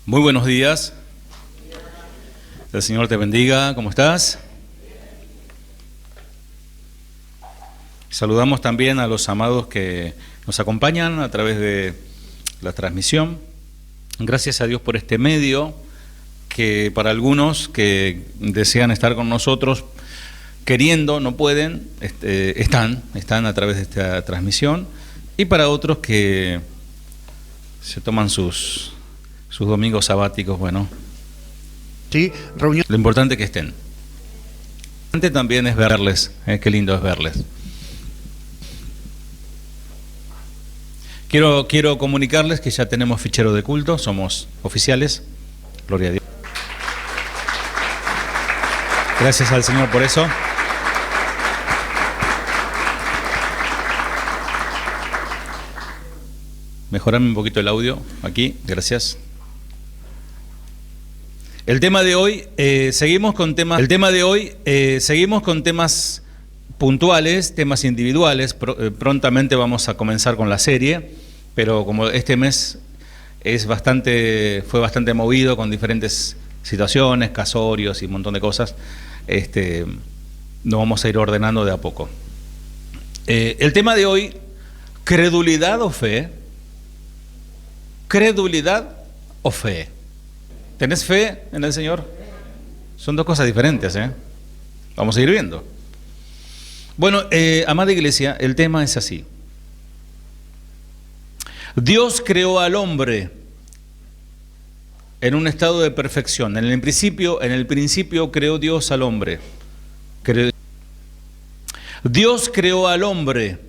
Muy buenos días. El Señor te bendiga. ¿Cómo estás? Saludamos también a los amados que nos acompañan a través de la transmisión. Gracias a Dios por este medio que para algunos que desean estar con nosotros queriendo, no pueden, están a través de esta transmisión, y para otros que se toman sus domingos sabáticos, bueno. Sí, reunión. Lo importante es que estén. Lo importante también es verles, qué lindo es verles. Quiero comunicarles que ya tenemos fichero de culto, somos oficiales, gloria a Dios. Gracias al Señor por eso. Mejorame un poquito el audio aquí, gracias. El tema de hoy, seguimos con temas puntuales, temas individuales. Prontamente vamos a comenzar con la serie, pero como este mes fue bastante movido con diferentes situaciones, casorios y un montón de cosas, nos vamos a ir ordenando de a poco. El tema de hoy, credulidad o fe. ¿Credulidad o fe? ¿Tenés fe en el Señor? Son dos cosas diferentes, ¿eh? Vamos a ir viendo. Bueno, amada iglesia, el tema es así. Dios creó al hombre en un estado de perfección. En el principio creó Dios al hombre. Dios creó al hombre.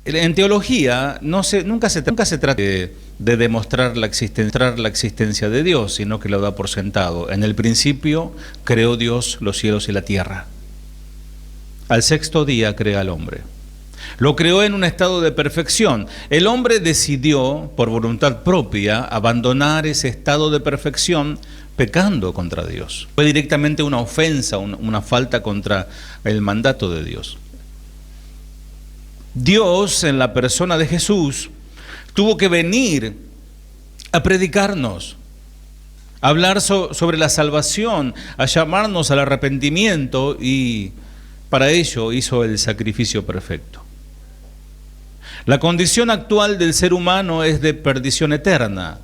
En teología nunca se trata de demostrar la existencia de Dios, sino que lo da por sentado. En el principio creó Dios los cielos y la tierra. Al sexto día crea al hombre. Lo creó en un estado de perfección. El hombre decidió, por voluntad propia, abandonar ese estado de perfección pecando contra Dios. Fue directamente una ofensa, una falta contra el mandato de Dios. Dios, en la persona de Jesús, tuvo que venir a predicarnos, a hablar sobre la salvación, a llamarnos al arrepentimiento, y para ello hizo el sacrificio perfecto. La condición actual del ser humano es de perdición eterna.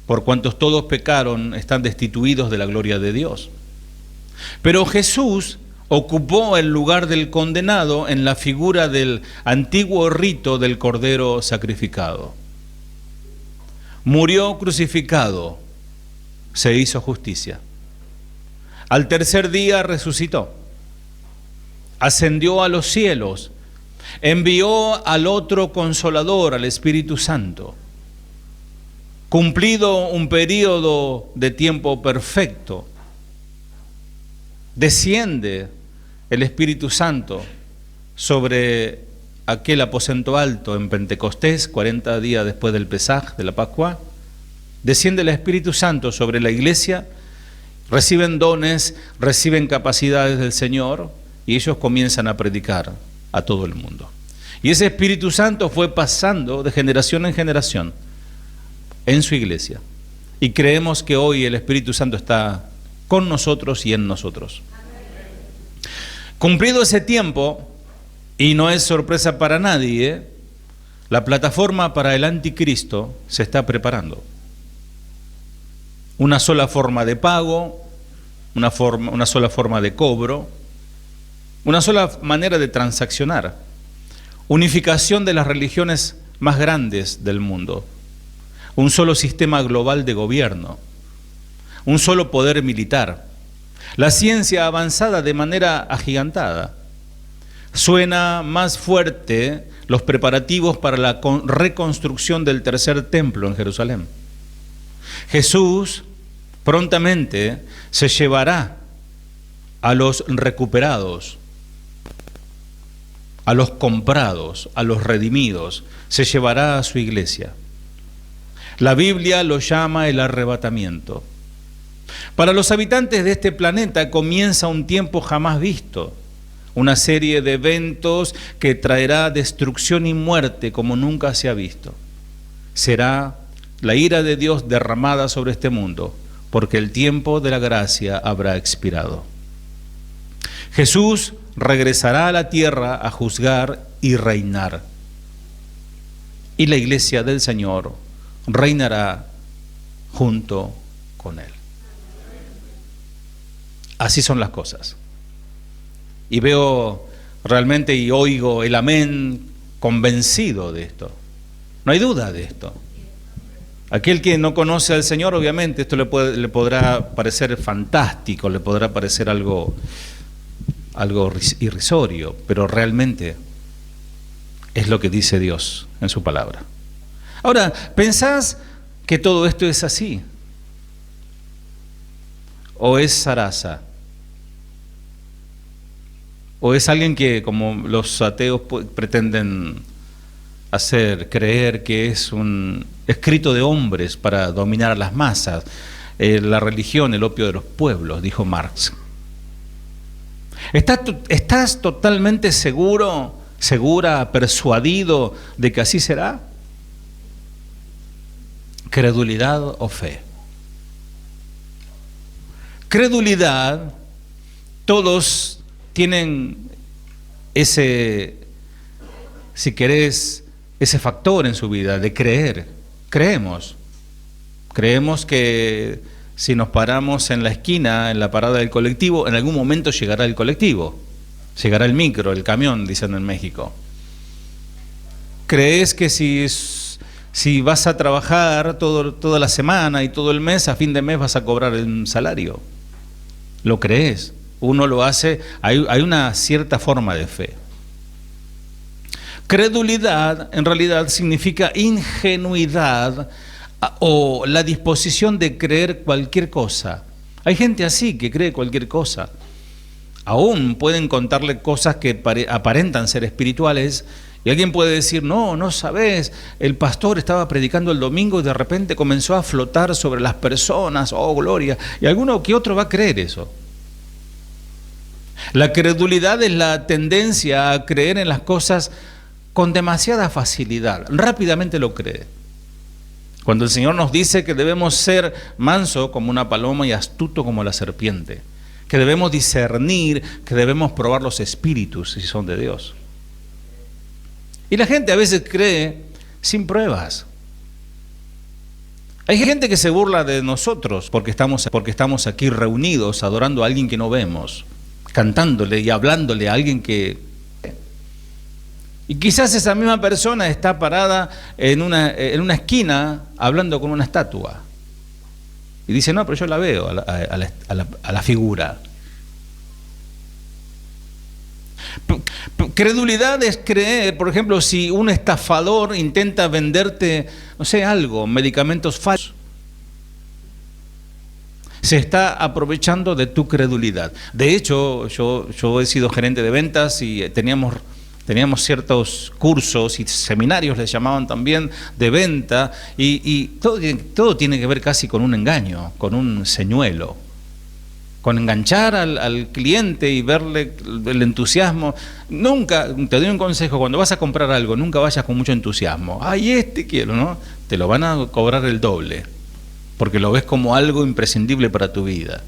Por cuantos todos pecaron, están destituidos de la gloria de Dios. Pero Jesús ocupó el lugar del condenado en la figura del antiguo rito del cordero sacrificado. Murió crucificado, se hizo justicia. Al tercer día resucitó, ascendió a los cielos, envió al otro Consolador, al Espíritu Santo. Cumplido un periodo de tiempo perfecto, desciende el Espíritu Santo sobre aquel aposento alto en Pentecostés, 40 días después del Pesaj, de la Pascua. Desciende el Espíritu Santo sobre la iglesia, reciben dones, reciben capacidades del Señor, y ellos comienzan a predicar a todo el mundo. Y ese Espíritu Santo fue pasando de generación en generación en su iglesia. Y creemos que hoy el Espíritu Santo está con nosotros y en nosotros. Cumplido ese tiempo, y no es sorpresa para nadie, la plataforma para el anticristo se está preparando. Una sola forma de pago, una sola forma de cobro, una sola manera de transaccionar, unificación de las religiones más grandes del mundo, un solo sistema global de gobierno, un solo poder militar, la ciencia avanzada de manera agigantada. Suena más fuerte los preparativos para la reconstrucción del tercer templo en Jerusalén. Jesús prontamente se llevará a los recuperados, a los comprados, a los redimidos, se llevará a su iglesia. La Biblia lo llama el arrebatamiento. Para los habitantes de este planeta comienza un tiempo jamás visto, una serie de eventos que traerá destrucción y muerte como nunca se ha visto. Será la ira de Dios derramada sobre este mundo, porque el tiempo de la gracia habrá expirado. Jesús regresará a la tierra a juzgar y reinar. Y la iglesia del Señor reinará junto con Él. Así son las cosas. Y veo realmente y oigo el amén convencido de esto. No hay duda de esto. Aquel que no conoce al Señor, obviamente, esto le podrá parecer fantástico, le podrá parecer algo irrisorio, pero realmente es lo que dice Dios en su palabra. Ahora, ¿pensás que todo esto es así? ¿O es zaraza? ¿O es alguien que, como los ateos pretenden hacer creer, que es un escrito de hombres para dominar a las masas? La religión, el opio de los pueblos, dijo Marx. ¿Estás totalmente seguro, segura, persuadido de que así será? ¿Credulidad o fe? Credulidad, todos tienen ese, si querés, ese factor en su vida de creer. Creemos que si nos paramos en la esquina, en la parada del colectivo, en algún momento llegará el colectivo, llegará el micro, el camión, dicen en México. ¿Crees que si vas a trabajar toda la semana y todo el mes, a fin de mes vas a cobrar un salario? ¿Lo crees? Uno lo hace, hay una cierta forma de fe. Credulidad en realidad significa ingenuidad o la disposición de creer cualquier cosa. Hay gente así que cree cualquier cosa. Aún pueden contarle cosas que aparentan ser espirituales y alguien puede decir, no sabes, el pastor estaba predicando el domingo y de repente comenzó a flotar sobre las personas, oh gloria, y alguno que otro va a creer eso. La credulidad es la tendencia a creer en las cosas con demasiada facilidad, rápidamente lo cree. Cuando el Señor nos dice que debemos ser manso como una paloma y astuto como la serpiente, que debemos discernir, que debemos probar los espíritus si son de Dios. Y la gente a veces cree sin pruebas. Hay gente que se burla de nosotros porque estamos aquí reunidos adorando a alguien que no vemos, cantándole y hablándole a alguien que... Y quizás esa misma persona está parada en una esquina hablando con una estatua. Y dice, no, pero yo la veo a la figura. Credulidad es creer, por ejemplo, si un estafador intenta venderte, no sé, algo, medicamentos falsos. Se está aprovechando de tu credulidad. De hecho, yo he sido gerente de ventas y teníamos ciertos cursos y seminarios, les llamaban también, de venta, y todo tiene que ver casi con un engaño, con un señuelo, con enganchar al cliente y verle el entusiasmo. Nunca, te doy un consejo, cuando vas a comprar algo, nunca vayas con mucho entusiasmo. Ay, quiero, ¿no? Te lo van a cobrar el doble, porque lo ves como algo imprescindible para tu vida.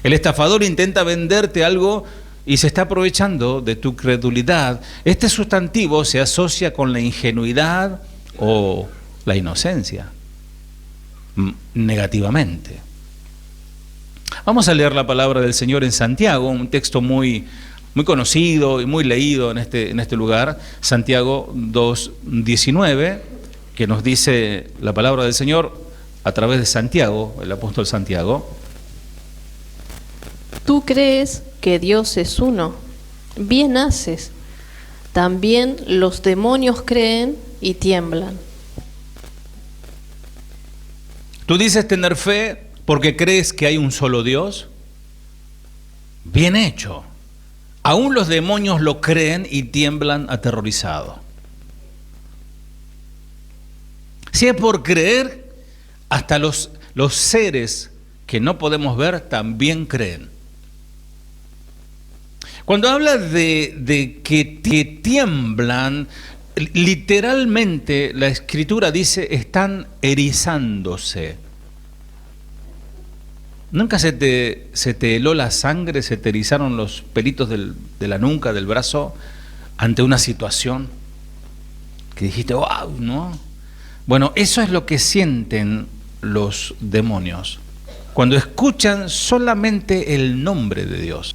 El estafador intenta venderte algo y se está aprovechando de tu credulidad. Este sustantivo se asocia con la ingenuidad o la inocencia, negativamente. Vamos a leer la palabra del Señor en Santiago, un texto muy conocido y muy leído en este lugar, Santiago 2:19, que nos dice la palabra del Señor a través de Santiago, el apóstol Santiago. Tú crees que Dios es uno, bien haces. También los demonios creen y tiemblan. Tú dices tener fe porque crees que hay un solo Dios. Bien hecho. Aún los demonios lo creen y tiemblan aterrorizados. Si es por creer, hasta los seres que no podemos ver también creen. Cuando habla de que tiemblan, Literalmente la Escritura dice, están erizándose. ¿Nunca se te heló la sangre, se te erizaron los pelitos de la nuca, del brazo, ante una situación que dijiste, wow, ¿no? Bueno, eso es lo que sienten los demonios cuando escuchan solamente el nombre de Dios.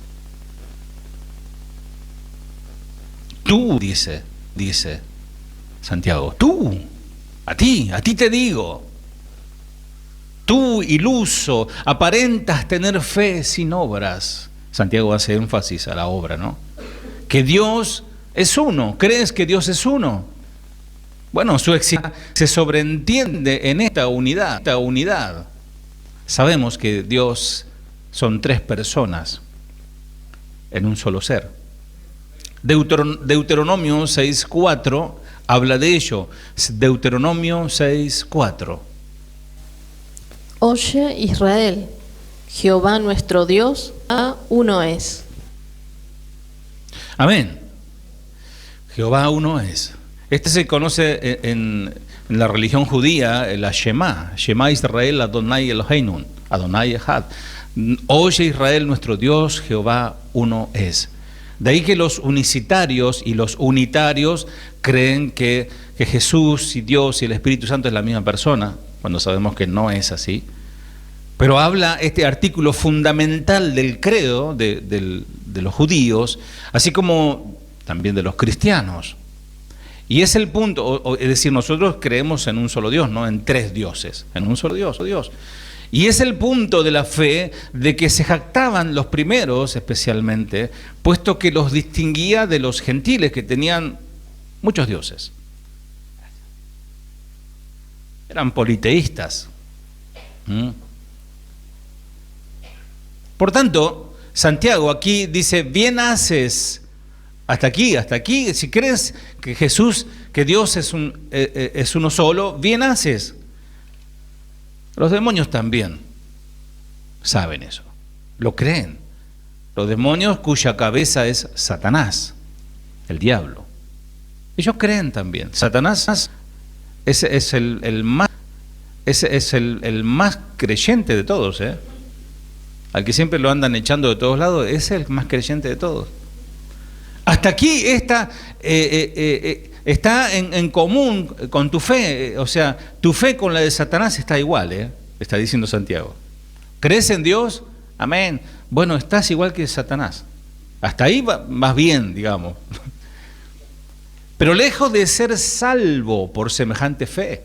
Tú, dice Santiago, tú, a ti te digo, tú, iluso, aparentas tener fe sin obras. Santiago hace énfasis a la obra, ¿no? Que Dios es uno. ¿Crees que Dios es uno? Bueno, su existencia se sobreentiende en esta unidad. Sabemos que Dios son tres personas en un solo ser. Deuteronomio 6:4 habla de ello. Deuteronomio 6:4. Oye Israel, Jehová nuestro Dios, uno es. Amén. Jehová uno es. Este se conoce en la religión judía, la Shema. Shema Israel, Adonai Eloheinu, Adonai Echad. Oye Israel nuestro Dios, Jehová uno es. De ahí que los unicitarios y los unitarios creen que Jesús y Dios y el Espíritu Santo es la misma persona, cuando sabemos que no es así. Pero habla este artículo fundamental del credo de los judíos, así como también de los cristianos. Y es el punto, es decir, nosotros creemos en un solo Dios, no en tres dioses, en un solo Dios. Y es el punto de la fe de que se jactaban los primeros especialmente, puesto que los distinguía de los gentiles que tenían muchos dioses. Eran politeístas. Por tanto, Santiago aquí dice, bien haces, hasta aquí, si crees que Jesús, que Dios es uno solo, bien haces. Los demonios también saben eso, lo creen. Los demonios cuya cabeza es Satanás, el diablo. Ellos creen también. Satanás es el más creyente de todos, al que siempre lo andan echando de todos lados, es el más creyente de todos. Hasta aquí está en común con tu fe, o sea, tu fe con la de Satanás está igual, está diciendo Santiago. ¿Crees en Dios? Amén. Bueno, estás igual que Satanás. Hasta ahí vas bien, digamos. Pero lejos de ser salvo por semejante fe.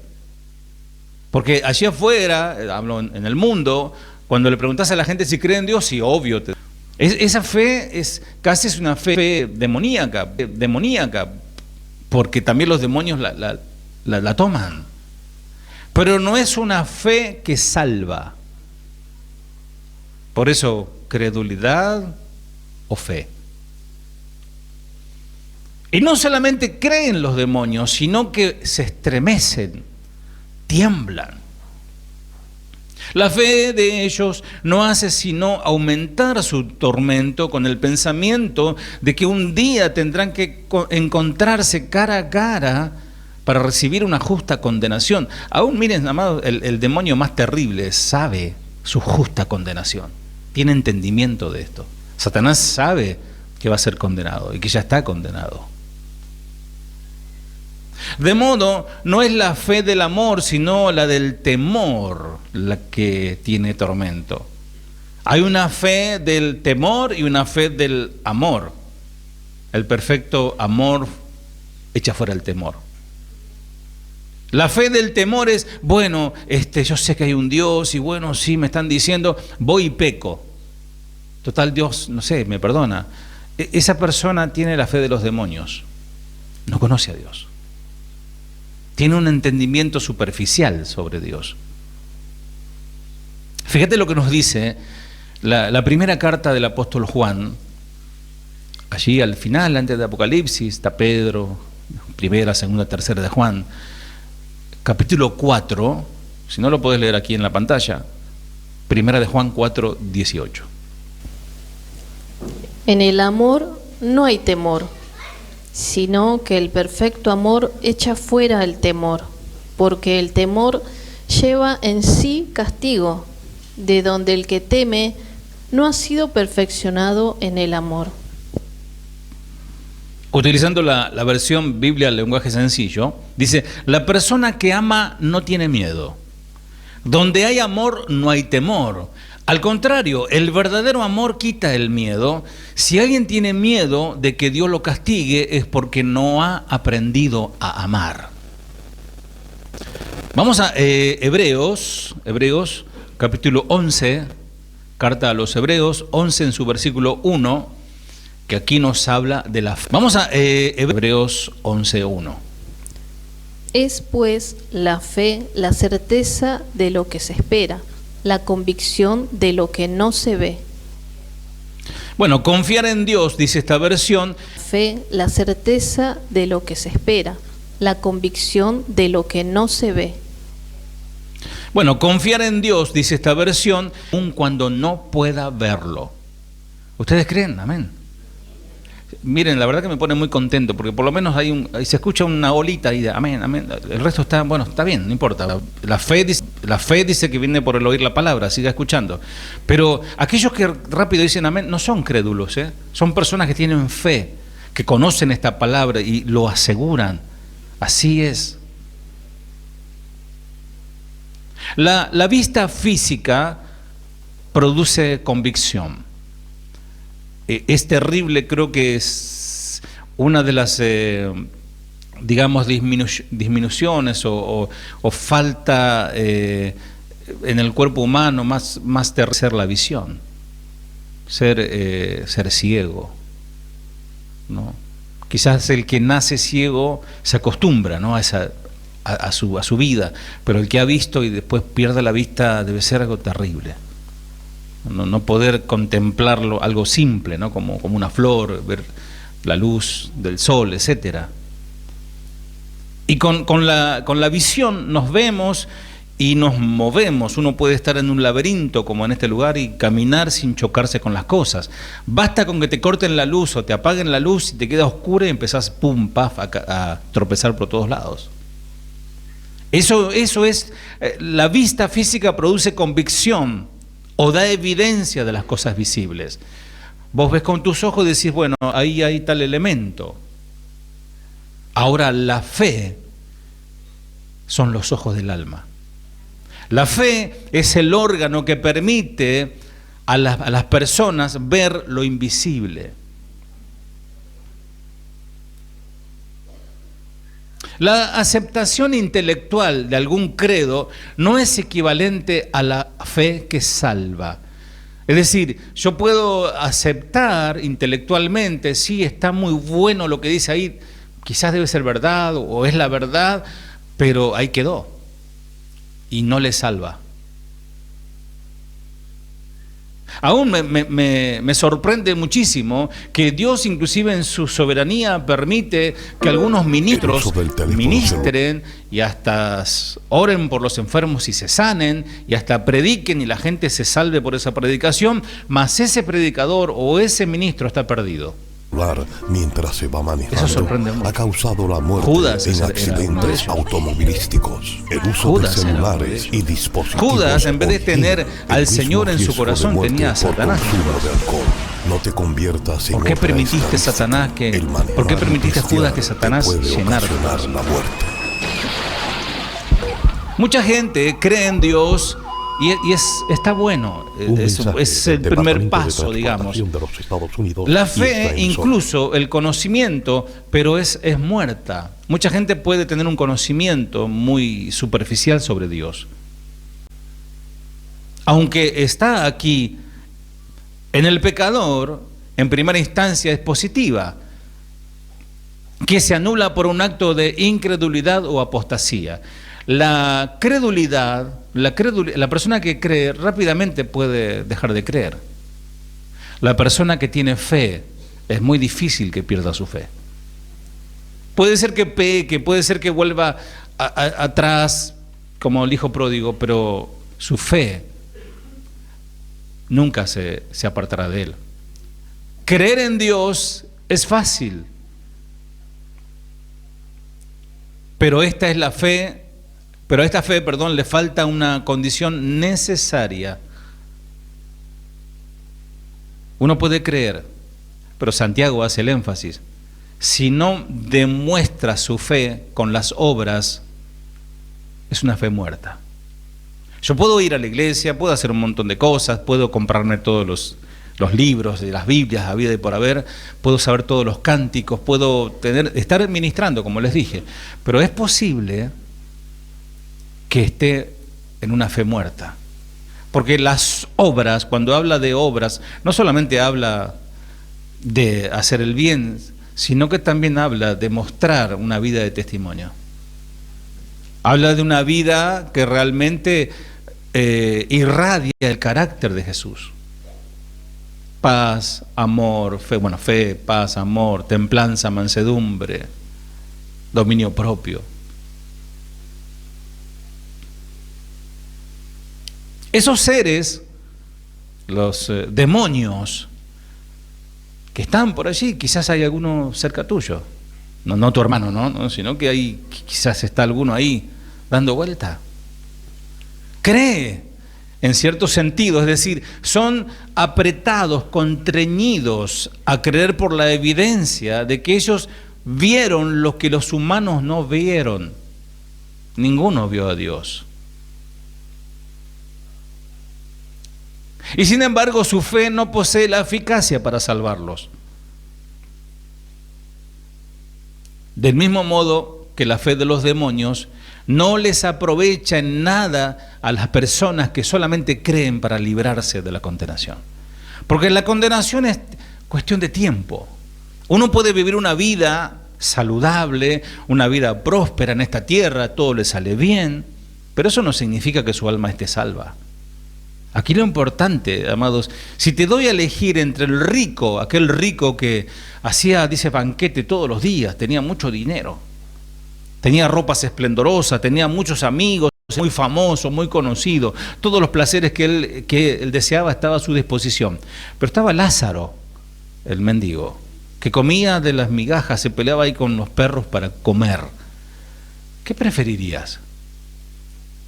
Porque allí afuera, hablo en el mundo, cuando le preguntas a la gente si cree en Dios, sí, obvio. Esa fe casi es una fe demoníaca, porque también los demonios la toman. Pero no es una fe que salva. Por eso, credulidad o fe. Y no solamente creen los demonios, sino que se estremecen, tiemblan. La fe de ellos no hace sino aumentar su tormento con el pensamiento de que un día tendrán que encontrarse cara a cara para recibir una justa condenación. Aún miren, amados, el demonio más terrible sabe su justa condenación. Tiene entendimiento de esto. Satanás sabe que va a ser condenado y que ya está condenado. De modo, no es la fe del amor, sino la del temor la que tiene tormento. Hay una fe del temor y una fe del amor. El perfecto amor echa fuera el temor. La fe del temor es, bueno, yo sé que hay un Dios y bueno, sí, me están diciendo, voy y peco. Total, Dios, no sé, me perdona. Esa persona tiene la fe de los demonios. No conoce a Dios. Tiene un entendimiento superficial sobre Dios. Fíjate lo que nos dice la primera carta del apóstol Juan. Allí al final, antes de Apocalipsis, está Pedro, primera, segunda, tercera de Juan. Capítulo 4, si no lo podés leer aquí en la pantalla, primera de Juan 4, 18. En el amor no hay temor, sino que el perfecto amor echa fuera el temor, porque el temor lleva en sí castigo, de donde el que teme no ha sido perfeccionado en el amor. Utilizando la versión Biblia al lenguaje sencillo, dice, la persona que ama no tiene miedo. Donde hay amor no hay temor. Al contrario, el verdadero amor quita el miedo. Si alguien tiene miedo de que Dios lo castigue es porque no ha aprendido a amar. Vamos a Hebreos capítulo 11, carta a los Hebreos 11 en su versículo 1, que aquí nos habla de la fe. Vamos a Hebreos 11:1. Es pues la fe la certeza de lo que se espera, la convicción de lo que no se ve. Bueno, confiar en Dios, dice esta versión. Fe la certeza de lo que se espera, la convicción de lo que no se ve. Bueno, confiar en Dios, dice esta versión, aun cuando no pueda verlo. ¿Ustedes creen? Amén. Miren, la verdad que me pone muy contento, porque por lo menos ahí se escucha una olita ahí de amén, amén. El resto está, bueno, está bien, no importa. La fe dice que viene por el oír la palabra, siga escuchando. Pero aquellos que rápido dicen amén no son crédulos, son personas que tienen fe, que conocen esta palabra y lo aseguran. Así es. La vista física produce convicción. Es terrible, creo que es una de las, digamos, disminuciones o falta en el cuerpo humano más ser la visión, ser ciego, ¿no? Quizás el que nace ciego se acostumbra, ¿no?, a su vida, pero el que ha visto y después pierde la vista debe ser algo terrible. No poder contemplarlo, algo simple, ¿no?, como una flor, ver la luz del sol, etcétera. Y con la visión nos vemos y nos movemos. Uno puede estar en un laberinto como en este lugar y caminar sin chocarse con las cosas. Basta con que te corten la luz o te apaguen la luz y te queda oscura y empezás pum, paf, a tropezar por todos lados. Eso es, la vista física produce convicción o da evidencia de las cosas visibles. Vos ves con tus ojos y decís, bueno, ahí hay tal elemento. Ahora la fe son los ojos del alma. La fe es el órgano que permite a las personas ver lo invisible. La aceptación intelectual de algún credo no es equivalente a la fe que salva. Es decir, yo puedo aceptar intelectualmente, sí, está muy bueno lo que dice ahí, quizás debe ser verdad o es la verdad, pero ahí quedó y no le salva. Aún me sorprende muchísimo que Dios, inclusive en su soberanía, permite que algunos ministros ministren y hasta oren por los enfermos y se sanen y hasta prediquen y la gente se salve por esa predicación, mas ese predicador o ese ministro está perdido. Mientras se va manejando, eso sorprende mucho. Ha causado la muerte Judas en accidentes automovilísticos, el uso Judas de celulares y dispositivos. Judas, en vez de tener al Señor en su corazón, tenía a Satanás. No te conviertas en ¿Por qué permitiste, Satanás, por qué permitiste, Judas, que Satanás llenara la muerte? Mucha gente cree en Dios y está bueno, es el primer paso, digamos. La fe, incluso el conocimiento, pero es muerta. Mucha gente puede tener un conocimiento muy superficial sobre Dios. Aunque está aquí en el pecador, en primera instancia es positiva, que se anula por un acto de incredulidad o apostasía. La credulidad, la persona que cree rápidamente puede dejar de creer. La persona que tiene fe, es muy difícil que pierda su fe. Puede ser que peque, puede ser que vuelva atrás como el hijo pródigo, pero su fe nunca se apartará de él. Creer en Dios es fácil. Pero esta es la fe, pero a esta fe, perdón, le falta una condición necesaria. Uno puede creer, pero Santiago hace el énfasis. Si no demuestra su fe con las obras, es una fe muerta. Yo puedo ir a la iglesia, puedo hacer un montón de cosas, puedo comprarme todos los libros de las Biblias, a vida y por haber, puedo saber todos los cánticos, puedo estar ministrando, como les dije, pero es posible que esté en una fe muerta. Porque las obras, cuando habla de obras, no solamente habla de hacer el bien, sino que también habla de mostrar una vida de testimonio. Habla de una vida que realmente irradia el carácter de Jesús. Paz, amor, fe, paz, amor, templanza, mansedumbre, dominio propio. Esos seres, los demonios que están por allí, quizás hay alguno cerca tuyo, no tu hermano, no, sino que hay, quizás está alguno ahí dando vuelta. Cree en cierto sentido, es decir, son apretados, constreñidos a creer por la evidencia de que ellos vieron lo que los humanos no vieron. Ninguno vio a Dios. Y sin embargo, su fe no posee la eficacia para salvarlos. Del mismo modo que la fe de los demonios no les aprovecha en nada a las personas que solamente creen para librarse de la condenación. Porque la condenación es cuestión de tiempo. Uno puede vivir una vida saludable, una vida próspera en esta tierra, todo le sale bien, pero eso no significa que su alma esté salva. Aquí lo importante, amados, si te doy a elegir entre el rico, aquel rico que hacía, dice, banquete todos los días, tenía mucho dinero, tenía ropas esplendorosas, tenía muchos amigos, muy famoso, muy conocido, todos los placeres que él deseaba estaban a su disposición. Pero estaba Lázaro, el mendigo, que comía de las migajas, se peleaba ahí con los perros para comer. ¿Qué preferirías?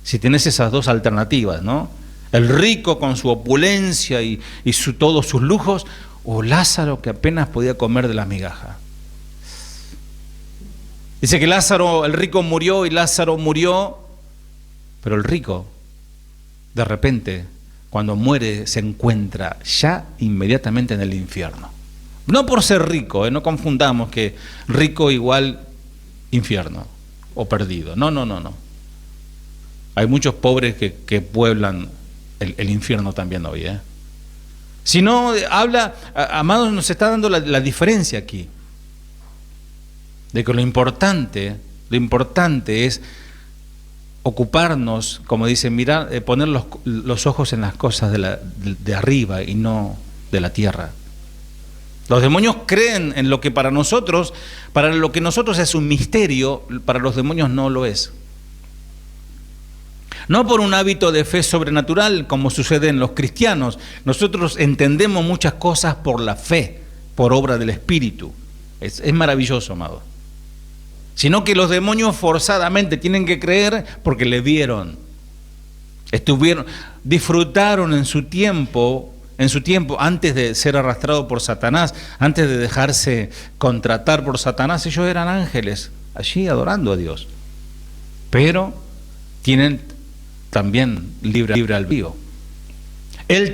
Si tenés esas dos alternativas, ¿no? El rico con su opulencia y todos sus lujos, o Lázaro que apenas podía comer de las migajas. Dice que el rico murió y Lázaro murió, pero el rico, de repente, cuando muere, se encuentra ya inmediatamente en el infierno. No por ser rico, no confundamos que rico igual infierno o perdido. No. Hay muchos pobres que pueblan el infierno también hoy. Si no, amados, nos está dando la diferencia aquí. De que lo importante es ocuparnos, como dice, mirar, poner los ojos en las cosas de arriba y no de la tierra. Los demonios creen en lo que para nosotros es un misterio, para los demonios no lo es. No por un hábito de fe sobrenatural, como sucede en los cristianos. Nosotros entendemos muchas cosas por la fe, por obra del Espíritu. Es maravilloso, amado. Sino que los demonios forzadamente tienen que creer porque le vieron. Disfrutaron en su tiempo, antes de ser arrastrado por Satanás, antes de dejarse contratar por Satanás, ellos eran ángeles, allí adorando a Dios. Pero tienen también libre albedrío. El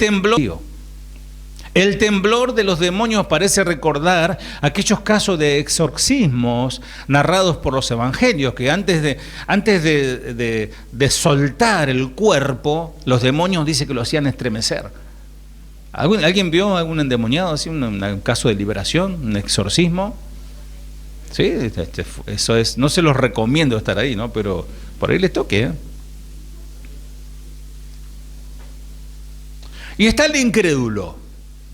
temblor de los demonios parece recordar aquellos casos de exorcismos narrados por los evangelios, que antes de soltar el cuerpo, los demonios dice que lo hacían estremecer. ¿Alguien vio algún endemoniado así, un caso de liberación, un exorcismo? Sí, eso es, no se los recomiendo estar ahí, ¿no? Pero por ahí les toque, Y está el incrédulo,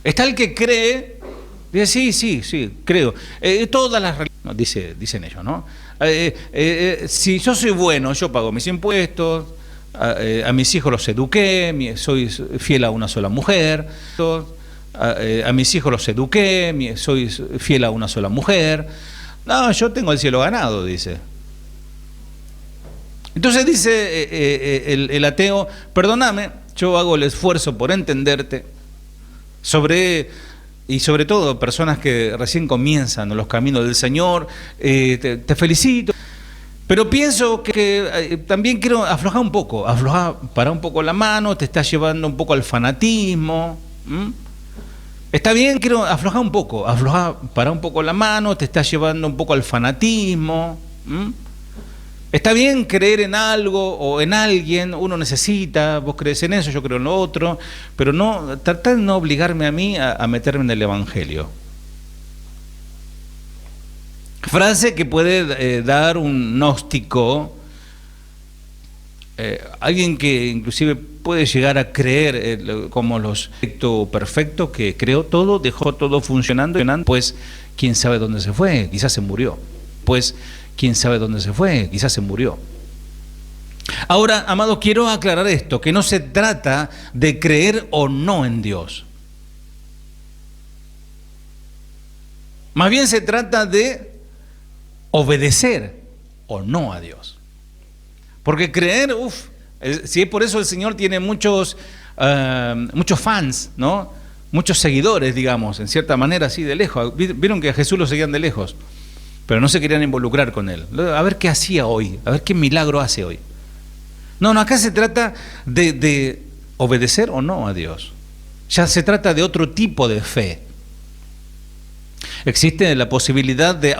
está el que cree, dice, sí, creo. Todas las religiones, dicen ellos, ¿no? Si yo soy bueno, yo pago mis impuestos, a mis hijos los eduqué, soy fiel a una sola mujer, a mis hijos los eduqué, soy fiel a una sola mujer. No, yo tengo el cielo ganado, dice. Entonces dice el ateo, perdóname, yo hago el esfuerzo por entenderte, y sobre todo personas que recién comienzan los caminos del Señor, te felicito, pero pienso que también quiero aflojar un poco, parar un poco la mano, te está llevando un poco al fanatismo. Está bien, quiero aflojar un poco, parar un poco la mano, te está llevando un poco al fanatismo. Está bien creer en algo o en alguien, uno necesita, vos crees en eso, yo creo en lo otro, pero no, tratar de no obligarme a mí a meterme en el Evangelio. Frase que puede dar un gnóstico, alguien que inclusive puede llegar a creer como los perfecto, que creó todo, dejó todo funcionando, pues quién sabe dónde se fue, quizás se murió. Pues quién sabe dónde se fue, quizás se murió. Ahora, amados, quiero aclarar esto, que no se trata de creer o no en Dios. Más bien se trata de obedecer o no a Dios. Porque creer, si es por eso el Señor tiene muchos fans, ¿no? Muchos seguidores, digamos, en cierta manera, así de lejos. Vieron que a Jesús lo seguían de lejos, pero no se querían involucrar con él. A ver qué hacía hoy, a ver qué milagro hace hoy. No, acá se trata de obedecer o no a Dios. Ya se trata de otro tipo de fe. Existe la posibilidad de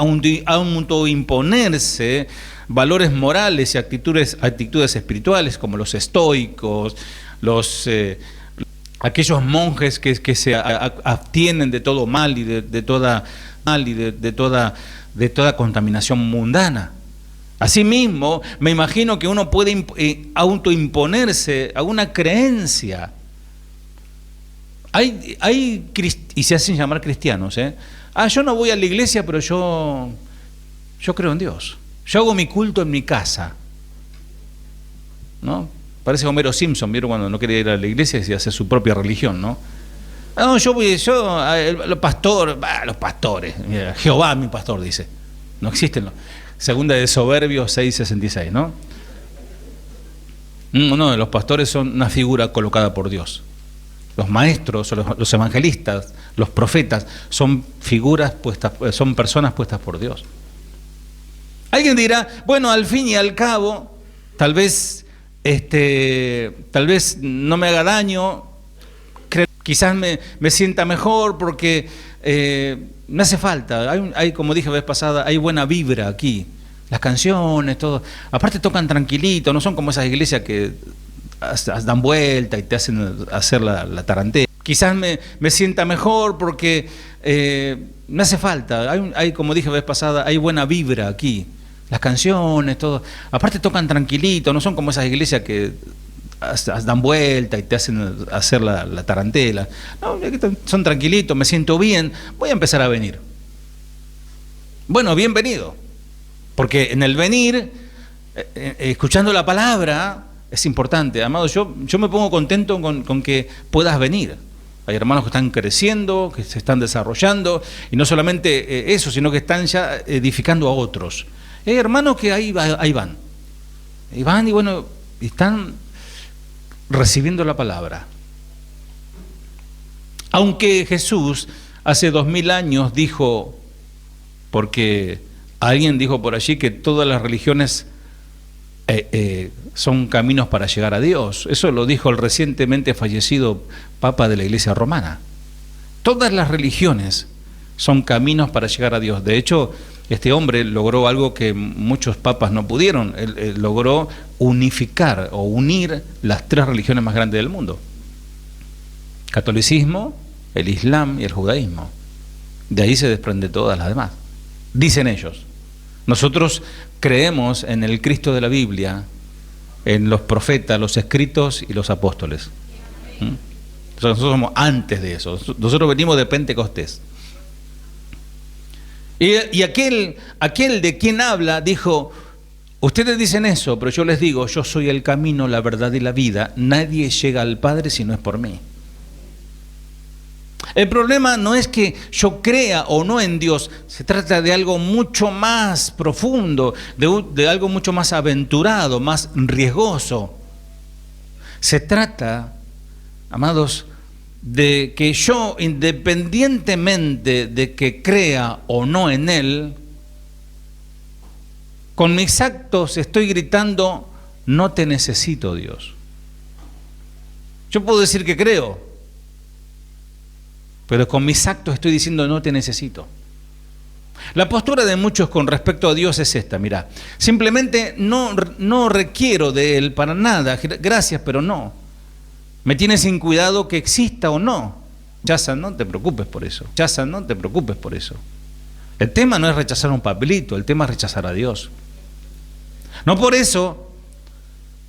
autoimponerse valores morales y actitudes espirituales, como los estoicos, aquellos monjes que se abstienen de todo mal y de toda contaminación mundana. Asimismo, me imagino que uno puede autoimponerse a una creencia. Y se hacen llamar cristianos, yo no voy a la iglesia, pero yo creo en Dios. Yo hago mi culto en mi casa, ¿no? Parece Homero Simpson, ¿vieron? Cuando no quería ir a la iglesia y hacer su propia religión, ¿no? No, los pastores, mira, Jehová mi pastor, dice. No existen. Segunda de Soberbios 6:66, ¿no? No, los pastores son una figura colocada por Dios. Los maestros, los evangelistas, los profetas son son personas puestas por Dios. Alguien dirá, bueno, al fin y al cabo, tal vez no me haga daño, quizás me sienta mejor porque me hace falta. Hay, como dije la vez pasada, hay buena vibra aquí. Las canciones, todo. Aparte tocan tranquilito, no son como esas iglesias que dan vuelta y te hacen hacer la tarantela. Quizás me sienta mejor porque me hace falta. Hay, como dije la vez pasada, hay buena vibra aquí. Las canciones, todo. Aparte tocan tranquilito, no son como esas iglesias que dan vuelta y te hacen hacer la tarantela. No, son tranquilitos, me siento bien, voy a empezar a venir. Bueno, bienvenido. Porque en el venir, escuchando la palabra, es importante. Amado, yo me pongo contento con que puedas venir. Hay hermanos que están creciendo, que se están desarrollando, y no solamente eso, sino que están ya edificando a otros. Hay hermanos que ahí van. Y van y bueno, están recibiendo la palabra. Aunque Jesús hace 2000 años dijo, porque alguien dijo por allí que todas las religiones son caminos para llegar a Dios. Eso lo dijo el recientemente fallecido Papa de la Iglesia Romana. Todas las religiones son caminos para llegar a Dios. De hecho, este hombre logró algo que muchos papas no pudieron. Él logró unificar o unir las 3 religiones más grandes del mundo: catolicismo, el islam y el judaísmo. De ahí se desprende todas las demás. Dicen ellos. Nosotros creemos en el Cristo de la Biblia, en los profetas, los escritos y los apóstoles. Nosotros somos antes de eso. Nosotros venimos de Pentecostés. Y aquel de quien habla dijo, ustedes dicen eso, pero yo les digo, yo soy el camino, la verdad y la vida. Nadie llega al Padre si no es por mí. El problema no es que yo crea o no en Dios, se trata de algo mucho más profundo, de algo mucho más aventurado, más riesgoso. Se trata, amados, de que yo, independientemente de que crea o no en Él, con mis actos estoy gritando: no te necesito, Dios. Yo puedo decir que creo, pero con mis actos estoy diciendo: no te necesito. La postura de muchos con respecto a Dios es esta: mira, simplemente no requiero de Él para nada, gracias, pero no. Me tiene sin cuidado que exista o no. Rechaza, no te preocupes por eso. Rechaza, no te preocupes por eso. El tema no es rechazar un papelito, el tema es rechazar a Dios. No por eso,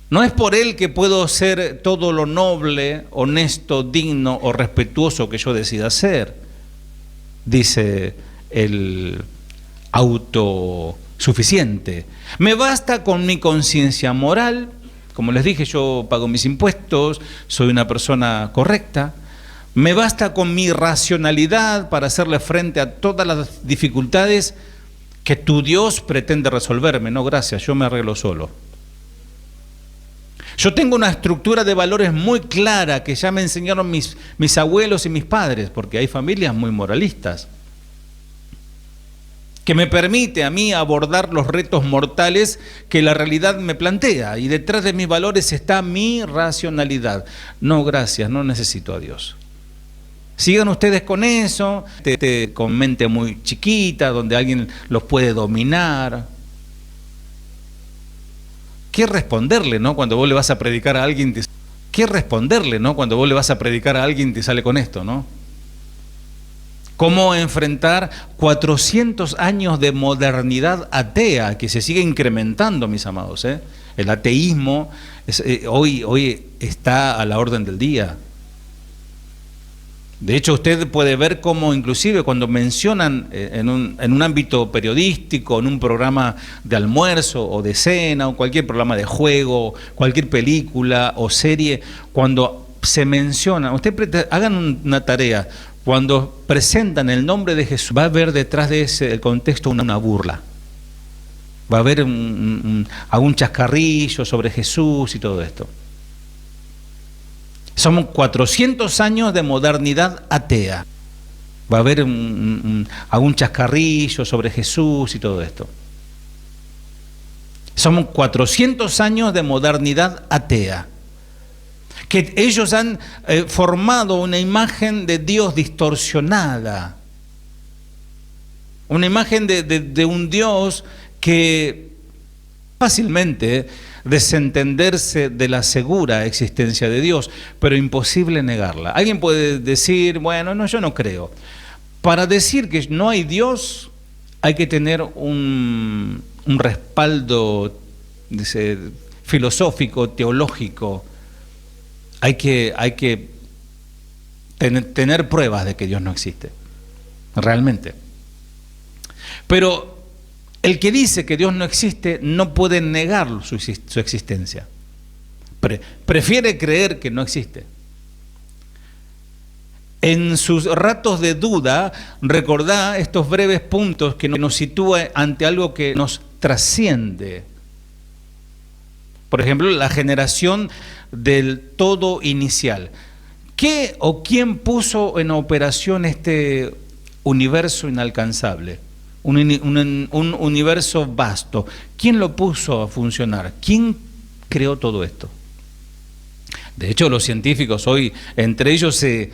no es por Él que puedo ser todo lo noble, honesto, digno o respetuoso que yo decida ser, dice el autosuficiente. Me basta con mi conciencia moral. Como les dije, yo pago mis impuestos, soy una persona correcta. Me basta con mi racionalidad para hacerle frente a todas las dificultades que tu Dios pretende resolverme. No, gracias, yo me arreglo solo. Yo tengo una estructura de valores muy clara que ya me enseñaron mis abuelos y mis padres, porque hay familias muy moralistas, que me permite a mí abordar los retos mortales que la realidad me plantea, y detrás de mis valores está mi racionalidad. No, gracias, no necesito a Dios. Sigan ustedes con eso, con mente muy chiquita, donde alguien los puede dominar. ¿Qué responderle, no? Cuando vos le vas a predicar a alguien, ¿qué responderle, no? Cuando vos le vas a predicar a alguien, te sale con esto, ¿no? ¿Cómo enfrentar 400 años de modernidad atea que se sigue incrementando, mis amados? El ateísmo hoy está a la orden del día. De hecho, usted puede ver cómo inclusive cuando mencionan en un ámbito periodístico, en un programa de almuerzo o de cena, o cualquier programa de juego, cualquier película o serie, cuando se menciona, hagan una tarea, cuando presentan el nombre de Jesús, va a haber detrás de el contexto una burla. Va a haber algún chascarrillo sobre Jesús y todo esto. Somos 400 años de modernidad atea. Va a haber algún chascarrillo sobre Jesús y todo esto. Somos 400 años de modernidad atea. Que ellos han formado una imagen de Dios distorsionada. Una imagen de un Dios que fácilmente desentenderse de la segura existencia de Dios, pero imposible negarla. Alguien puede decir, bueno, no, yo no creo. Para decir que no hay Dios, hay que tener un respaldo filosófico, teológico. Hay que tener pruebas de que Dios no existe, realmente. Pero el que dice que Dios no existe no puede negar su existencia. Prefiere creer que no existe. En sus ratos de duda, recordá estos breves puntos que nos sitúa ante algo que nos trasciende. Por ejemplo, la generación del todo inicial. ¿Qué o quién puso en operación este universo inalcanzable? Un universo vasto. ¿Quién lo puso a funcionar? ¿Quién creó todo esto? De hecho, los científicos hoy, entre ellos se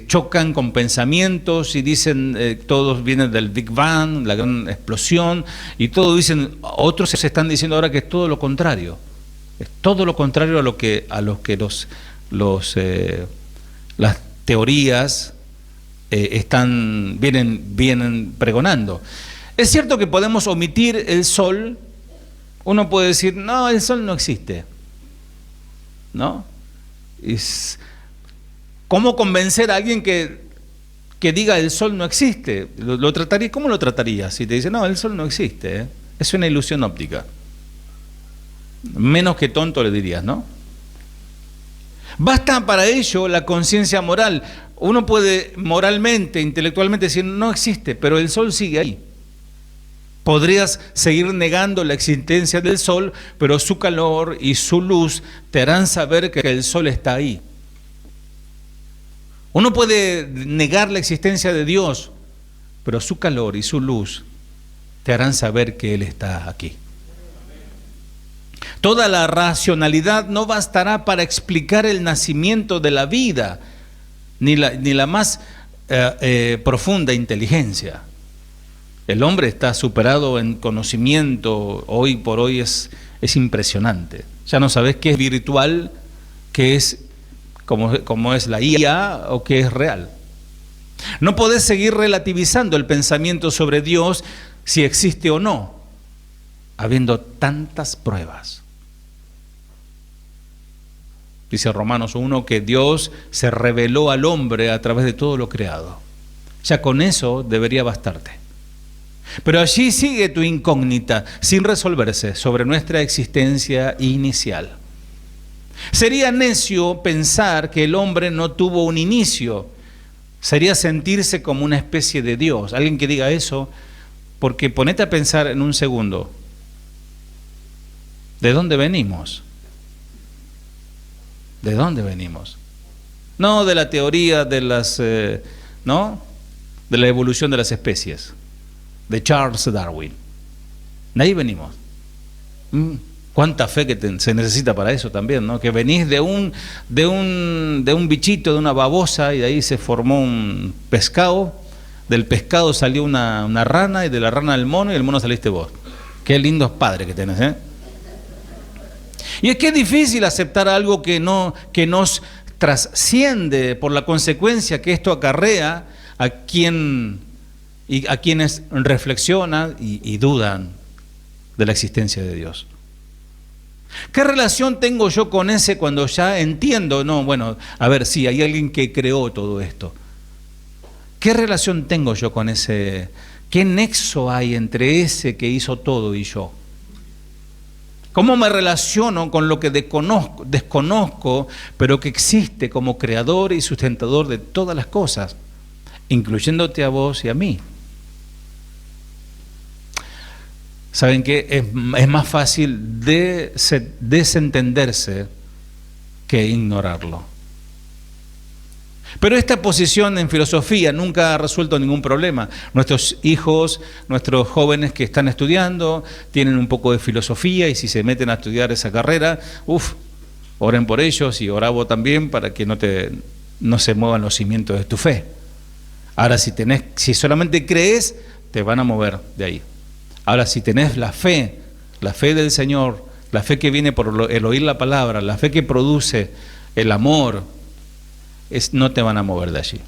chocan con pensamientos y dicen, todos vienen del Big Bang, la gran explosión, y todos dicen, otros se están diciendo ahora que es todo lo contrario. Es todo lo contrario a lo que las teorías vienen pregonando. Es cierto que podemos omitir el sol. Uno puede decir, no, el sol no existe, ¿no? ¿Cómo convencer a alguien que diga el sol no existe? ¿Cómo lo trataría? Si te dice, no, el sol no existe, es una ilusión óptica. Menos que tonto le dirías, ¿no? Basta para ello la conciencia moral. Uno puede moralmente, intelectualmente decir, no existe, pero el sol sigue ahí. Podrías seguir negando la existencia del sol, pero su calor y su luz te harán saber que el sol está ahí. Uno puede negar la existencia de Dios, pero su calor y su luz te harán saber que Él está aquí. Toda la racionalidad no bastará para explicar el nacimiento de la vida, ni la más profunda inteligencia. El hombre está superado en conocimiento, hoy por hoy es impresionante. Ya no sabes qué es virtual, qué es como es la IA o qué es real. No podés seguir relativizando el pensamiento sobre Dios, si existe o no, habiendo tantas pruebas. Dice Romanos 1 que Dios se reveló al hombre a través de todo lo creado. Ya con eso debería bastarte. Pero allí sigue tu incógnita sin resolverse sobre nuestra existencia inicial. Sería necio pensar que el hombre no tuvo un inicio. Sería sentirse como una especie de Dios. Alguien que diga eso, porque ponete a pensar en un segundo. ¿De dónde venimos? ¿De dónde venimos? No de la teoría de de la evolución de las especies, de Charles Darwin. De ahí venimos. Cuánta fe que se necesita para eso también, ¿no? Que venís de un bichito, de una babosa, y de ahí se formó un pescado. Del pescado salió una rana, y de la rana el mono, y del mono saliste vos. Qué lindos padres que tenés, ¿eh? Y es que es difícil aceptar algo que nos trasciende por la consecuencia que esto acarrea a quienes reflexionan y dudan de la existencia de Dios. ¿Qué relación tengo yo con ese cuando ya entiendo? No, bueno, a ver, sí, hay alguien que creó todo esto. ¿Qué relación tengo yo con ese? ¿Qué nexo hay entre ese que hizo todo y yo? ¿Cómo me relaciono con lo que desconozco, pero que existe como creador y sustentador de todas las cosas, incluyéndote a vos y a mí? ¿Saben qué? Es más fácil desentenderse que ignorarlo. Pero esta posición en filosofía nunca ha resuelto ningún problema. Nuestros hijos, nuestros jóvenes que están estudiando, tienen un poco de filosofía, y si se meten a estudiar esa carrera, oren por ellos y orá vos también para que no se muevan los cimientos de tu fe. Ahora, si solamente crees, te van a mover de ahí. Ahora, si tenés la fe del Señor, la fe que viene por el oír la palabra, la fe que produce el amor, no te van a mover de allí.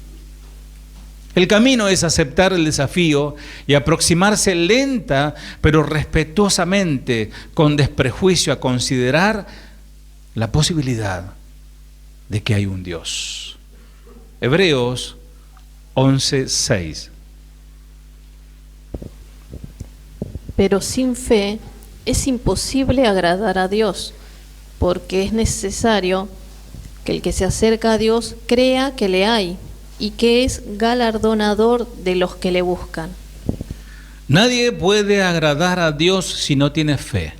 El camino es aceptar el desafío y aproximarse lenta pero respetuosamente, con desprejuicio, a considerar la posibilidad de que hay un Dios. Hebreos 11:6. Pero sin fe es imposible agradar a Dios, porque es necesario que el que se acerca a Dios crea que le hay y que es galardonador de los que le buscan. Nadie puede agradar a Dios si no tiene fe.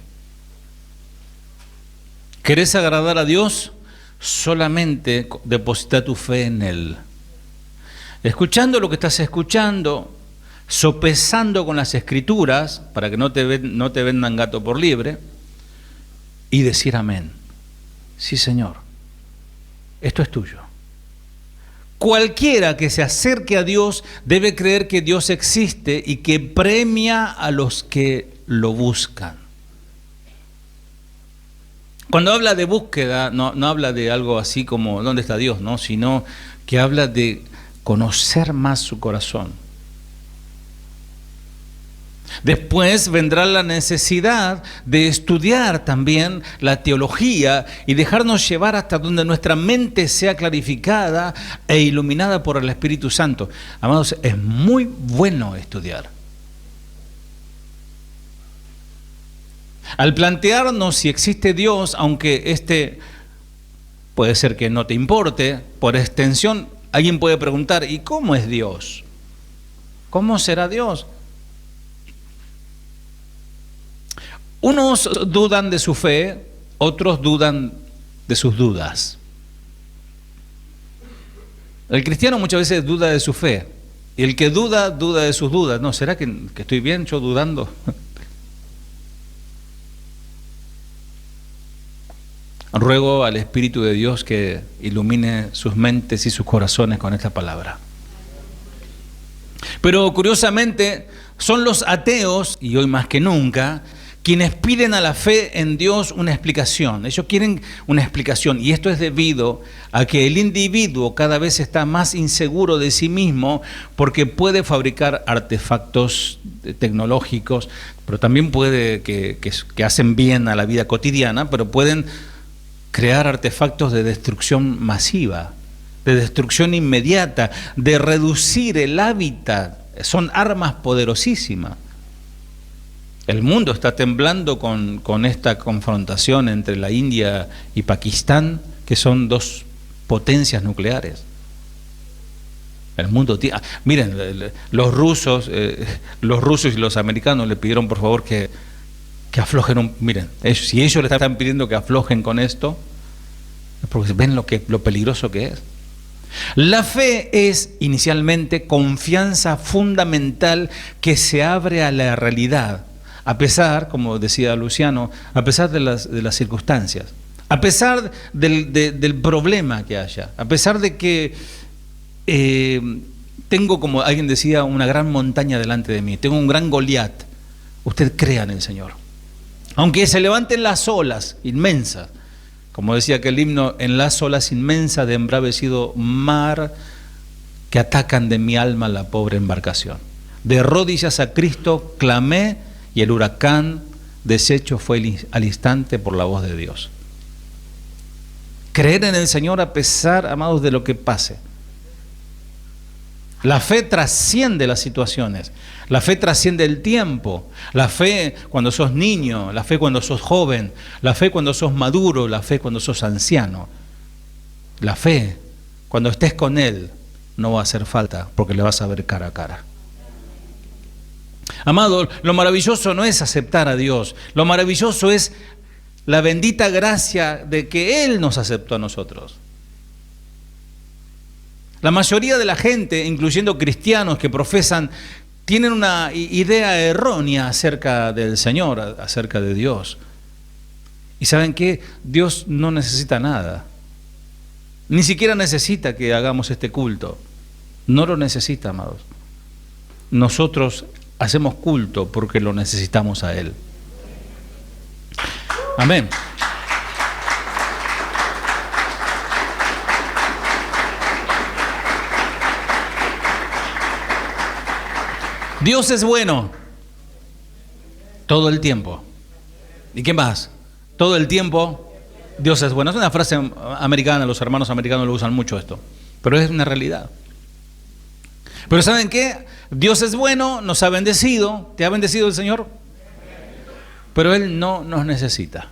¿Querés agradar a Dios? Solamente deposita tu fe en Él. Escuchando lo que estás escuchando, sopesando con las Escrituras, para que no te vendan gato por liebre, y decir amén. Sí, Señor, esto es tuyo. Cualquiera que se acerque a Dios debe creer que Dios existe y que premia a los que lo buscan. Cuando habla de búsqueda, no habla de algo así como ¿dónde está Dios?, ¿no? Sino que habla de conocer más su corazón. Después vendrá la necesidad de estudiar también la teología y dejarnos llevar hasta donde nuestra mente sea clarificada e iluminada por el Espíritu Santo. Amados, es muy bueno estudiar. Al plantearnos si existe Dios, aunque puede ser que no te importe, por extensión, Alguien puede preguntar, ¿y cómo es Dios? ¿Cómo será Dios? Unos dudan de su fe, otros dudan de sus dudas. El cristiano muchas veces duda de su fe, y el que duda, duda de sus dudas. No, ¿será que estoy bien yo dudando? Ruego al Espíritu de Dios que ilumine sus mentes y sus corazones con esta palabra. Pero curiosamente son los ateos, y hoy más que nunca, quienes piden a la fe en Dios una explicación. Ellos quieren una explicación, y esto es debido a que el individuo cada vez está más inseguro de sí mismo porque puede fabricar artefactos tecnológicos, pero también puede que hacen bien a la vida cotidiana, pero pueden crear artefactos de destrucción masiva, de destrucción inmediata, de reducir el hábitat. Son armas poderosísimas. El mundo está temblando con esta confrontación entre la India y Pakistán, que son dos potencias nucleares. El mundo miren, los rusos y los americanos le pidieron por favor que aflojen miren, si ellos le están pidiendo que aflojen con esto, es porque ven lo peligroso que es. La fe es inicialmente confianza fundamental que se abre a la realidad, a pesar, como decía Luciano, a pesar de las circunstancias, a pesar del problema que haya, a pesar de que tengo, como alguien decía, una gran montaña delante de mí, tengo un gran Goliat. Usted crea en el Señor. Aunque se levanten las olas inmensas, como decía aquel himno, en las olas inmensas de embravecido mar que atacan de mi alma la pobre embarcación. De rodillas a Cristo clamé y el huracán deshecho fue al instante por la voz de Dios. Creer en el Señor a pesar, amados, de lo que pase. La fe trasciende las situaciones, la fe trasciende el tiempo, la fe cuando sos niño, la fe cuando sos joven, la fe cuando sos maduro, la fe cuando sos anciano. La fe, cuando estés con Él, no va a hacer falta porque le vas a ver cara a cara. Amado, lo maravilloso no es aceptar a Dios, lo maravilloso es la bendita gracia de que Él nos aceptó a nosotros. La mayoría de la gente, incluyendo cristianos que profesan, tienen una idea errónea acerca del Señor, acerca de Dios. ¿Y saben qué? Dios no necesita nada. Ni siquiera necesita que hagamos este culto. No lo necesita, amados. Nosotros hacemos culto porque lo necesitamos a Él. Amén. Dios es bueno todo el tiempo. ¿Y qué más? Todo el tiempo Dios es bueno. Es una frase americana, los hermanos americanos lo usan mucho esto, pero es una realidad. Pero ¿saben qué? Dios es bueno, nos ha bendecido. ¿Te ha bendecido el Señor? Pero Él no nos necesita.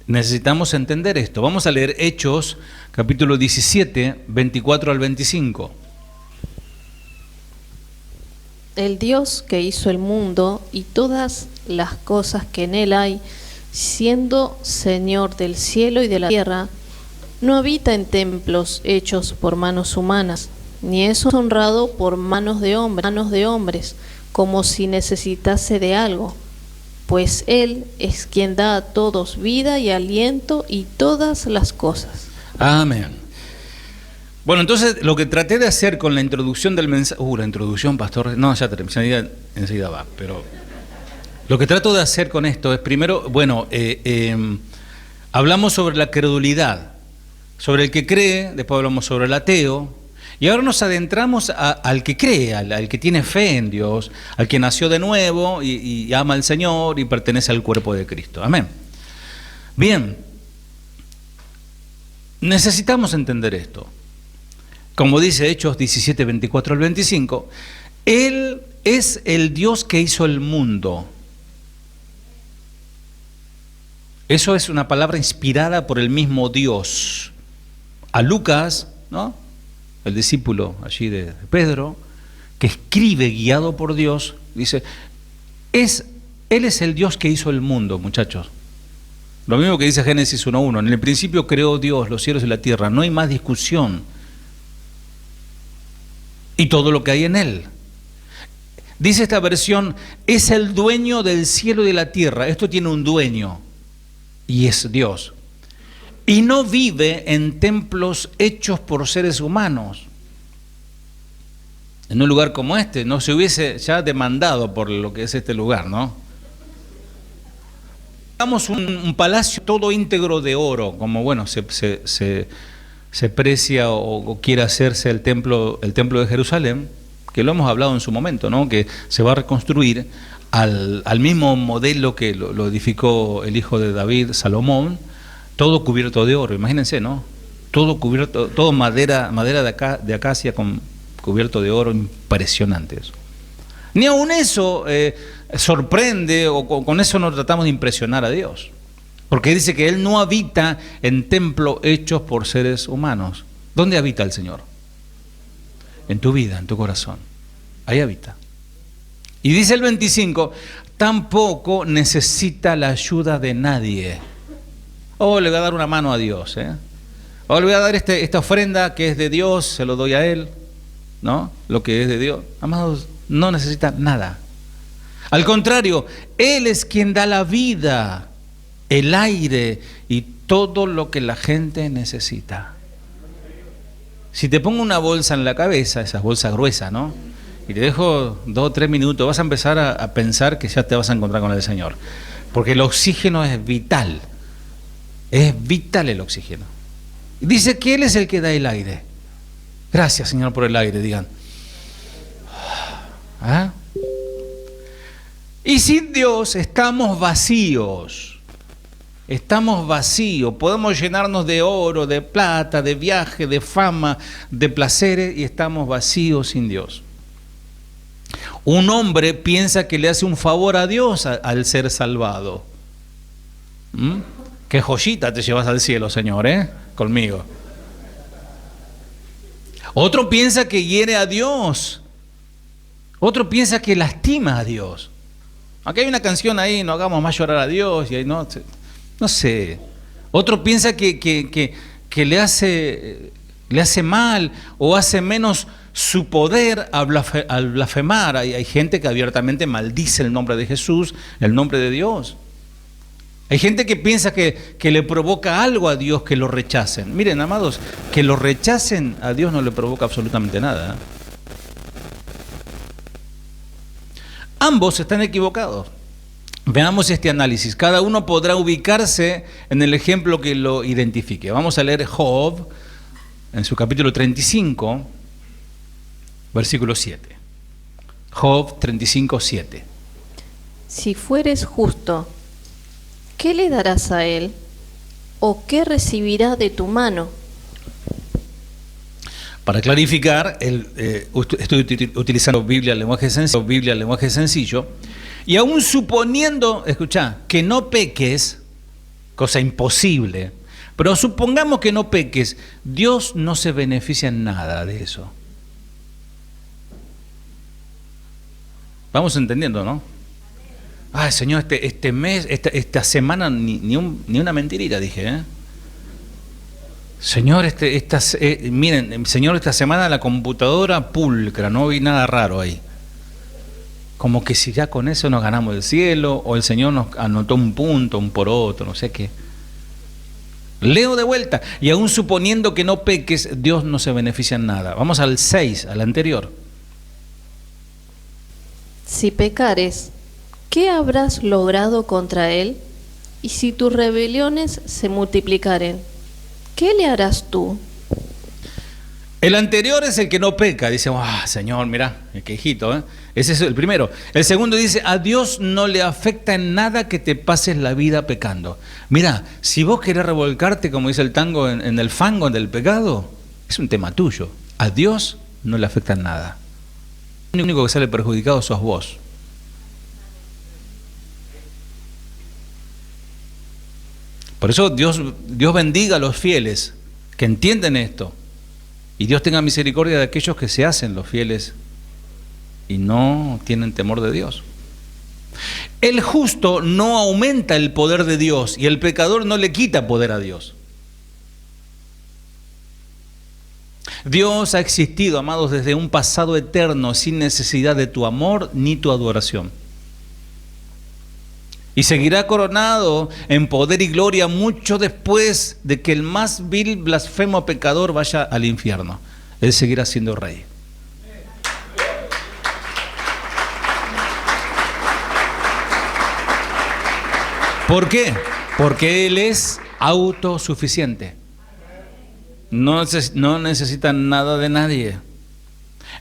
Necesitamos entender esto. Vamos a leer Hechos, capítulo 17, 24 al 25. El Dios que hizo el mundo y todas las cosas que en él hay, siendo Señor del cielo y de la tierra, no habita en templos hechos por manos humanas, ni es honrado por manos de hombres, como si necesitase de algo, pues Él es quien da a todos vida y aliento y todas las cosas. Amén. Bueno, entonces lo que traté de hacer con la introducción del mensaje... la introducción, pastor... No, ya terminé, enseguida va, pero... Lo que trato de hacer con esto es primero, hablamos sobre la credulidad, sobre el que cree, después hablamos sobre el ateo, y ahora nos adentramos al que cree, al que tiene fe en Dios, al que nació de nuevo y ama al Señor y pertenece al cuerpo de Cristo. Amén. Bien, necesitamos entender esto. Como dice Hechos 17, 24 al 25, Él es el Dios que hizo el mundo. Eso es una palabra inspirada por el mismo Dios. a Lucas, ¿no?, el discípulo allí de Pedro, que escribe guiado por Dios, dice, Él es el Dios que hizo el mundo, muchachos. Lo mismo que dice Génesis 1:1, en el principio creó Dios los cielos y la tierra, no hay más discusión. Y todo lo que hay en Él. Dice esta versión, es el dueño del cielo y de la tierra. Esto tiene un dueño, y es Dios. Y no vive en templos hechos por seres humanos. En un lugar como este, no se hubiese ya demandado por lo que es este lugar, ¿no? Damos un palacio todo íntegro de oro, como bueno, se precia o quiere hacerse el templo de Jerusalén, que lo hemos hablado en su momento, ¿no?, que se va a reconstruir al mismo modelo que lo edificó el hijo de David, Salomón, todo cubierto de oro, imagínense, ¿no? Todo cubierto, todo madera de acacia cubierto de oro, impresionante eso. Ni aun eso sorprende, o con eso no tratamos de impresionar a Dios, porque dice que Él no habita en templos hechos por seres humanos. ¿Dónde habita el Señor? En tu vida, en tu corazón, ahí habita. Y dice el 25, tampoco necesita la ayuda de nadie. Oh, le voy a dar una mano a Dios, oh, le voy a dar esta ofrenda que es de Dios, se lo doy a Él, ¿no? Lo que es de Dios. Amados, no necesita nada. Al contrario, Él es quien da la vida, el aire y todo lo que la gente necesita. Si te pongo una bolsa en la cabeza, esa bolsa gruesa, ¿no?, y te dejo 2 o 3 minutos, vas a empezar a pensar que ya te vas a encontrar con el Señor. Porque el oxígeno es vital. Es vital el oxígeno. Dice que Él es el que da el aire. Gracias, Señor, por el aire, digan. ¿Ah? Y sin Dios estamos vacíos. Estamos vacíos. Podemos llenarnos de oro, de plata, de viaje, de fama, de placeres, y estamos vacíos sin Dios. Un hombre piensa que le hace un favor a Dios al ser salvado. Qué joyita te llevas al cielo, Señor, conmigo. Otro piensa que hiere a Dios. Otro piensa que lastima a Dios. Aquí hay una canción ahí, no hagamos más llorar a Dios, y ahí no sé. Otro piensa que le hace mal o hace menos su poder al blasfemar. Hay gente que abiertamente maldice el nombre de Jesús, el nombre de Dios. Hay gente que piensa que le provoca algo a Dios que lo rechacen. Miren, amados, que lo rechacen a Dios no le provoca absolutamente nada. Ambos están equivocados. Veamos este análisis. Cada uno podrá ubicarse en el ejemplo que lo identifique. Vamos a leer Job en su capítulo 35, versículo 7. Job 35, 7. Si fueres justo, ¿qué le darás a él? ¿O qué recibirá de tu mano? Para clarificar, estoy utilizando Biblia, lenguaje sencillo, y aún suponiendo, escuchá, que no peques, cosa imposible, pero supongamos que no peques, Dios no se beneficia en nada de eso. Vamos entendiendo, ¿no? Ay, Señor, este mes, esta semana, ni una mentirita dije, Señor, miren, Señor, esta semana la computadora pulcra, no vi nada raro ahí. Como que si ya con eso nos ganamos el cielo, o el Señor nos anotó un punto, un por otro, no sé qué. Leo de vuelta, y aún suponiendo que no peques, Dios no se beneficia en nada. Vamos al 6, al anterior. Si pecares, ¿qué habrás logrado contra él? Y si tus rebeliones se multiplicaren, ¿qué le harás tú? El anterior es el que no peca. Dice, Señor, mira, el quejito, Ese es el primero. El segundo dice, a Dios no le afecta en nada que te pases la vida pecando. Mira, si vos querés revolcarte, como dice el tango, en el fango del pecado, es un tema tuyo. A Dios no le afecta en nada. El único que sale perjudicado sos vos. Por eso Dios bendiga a los fieles que entienden esto. Y Dios tenga misericordia de aquellos que se hacen los fieles y no tienen temor de Dios. El justo no aumenta el poder de Dios y el pecador no le quita poder a Dios. Dios ha existido, amados, desde un pasado eterno, sin necesidad de tu amor ni tu adoración. Y seguirá coronado en poder y gloria mucho después de que el más vil blasfemo pecador vaya al infierno. Él seguirá siendo rey. ¿Por qué? Porque Él es autosuficiente. No necesita nada de nadie.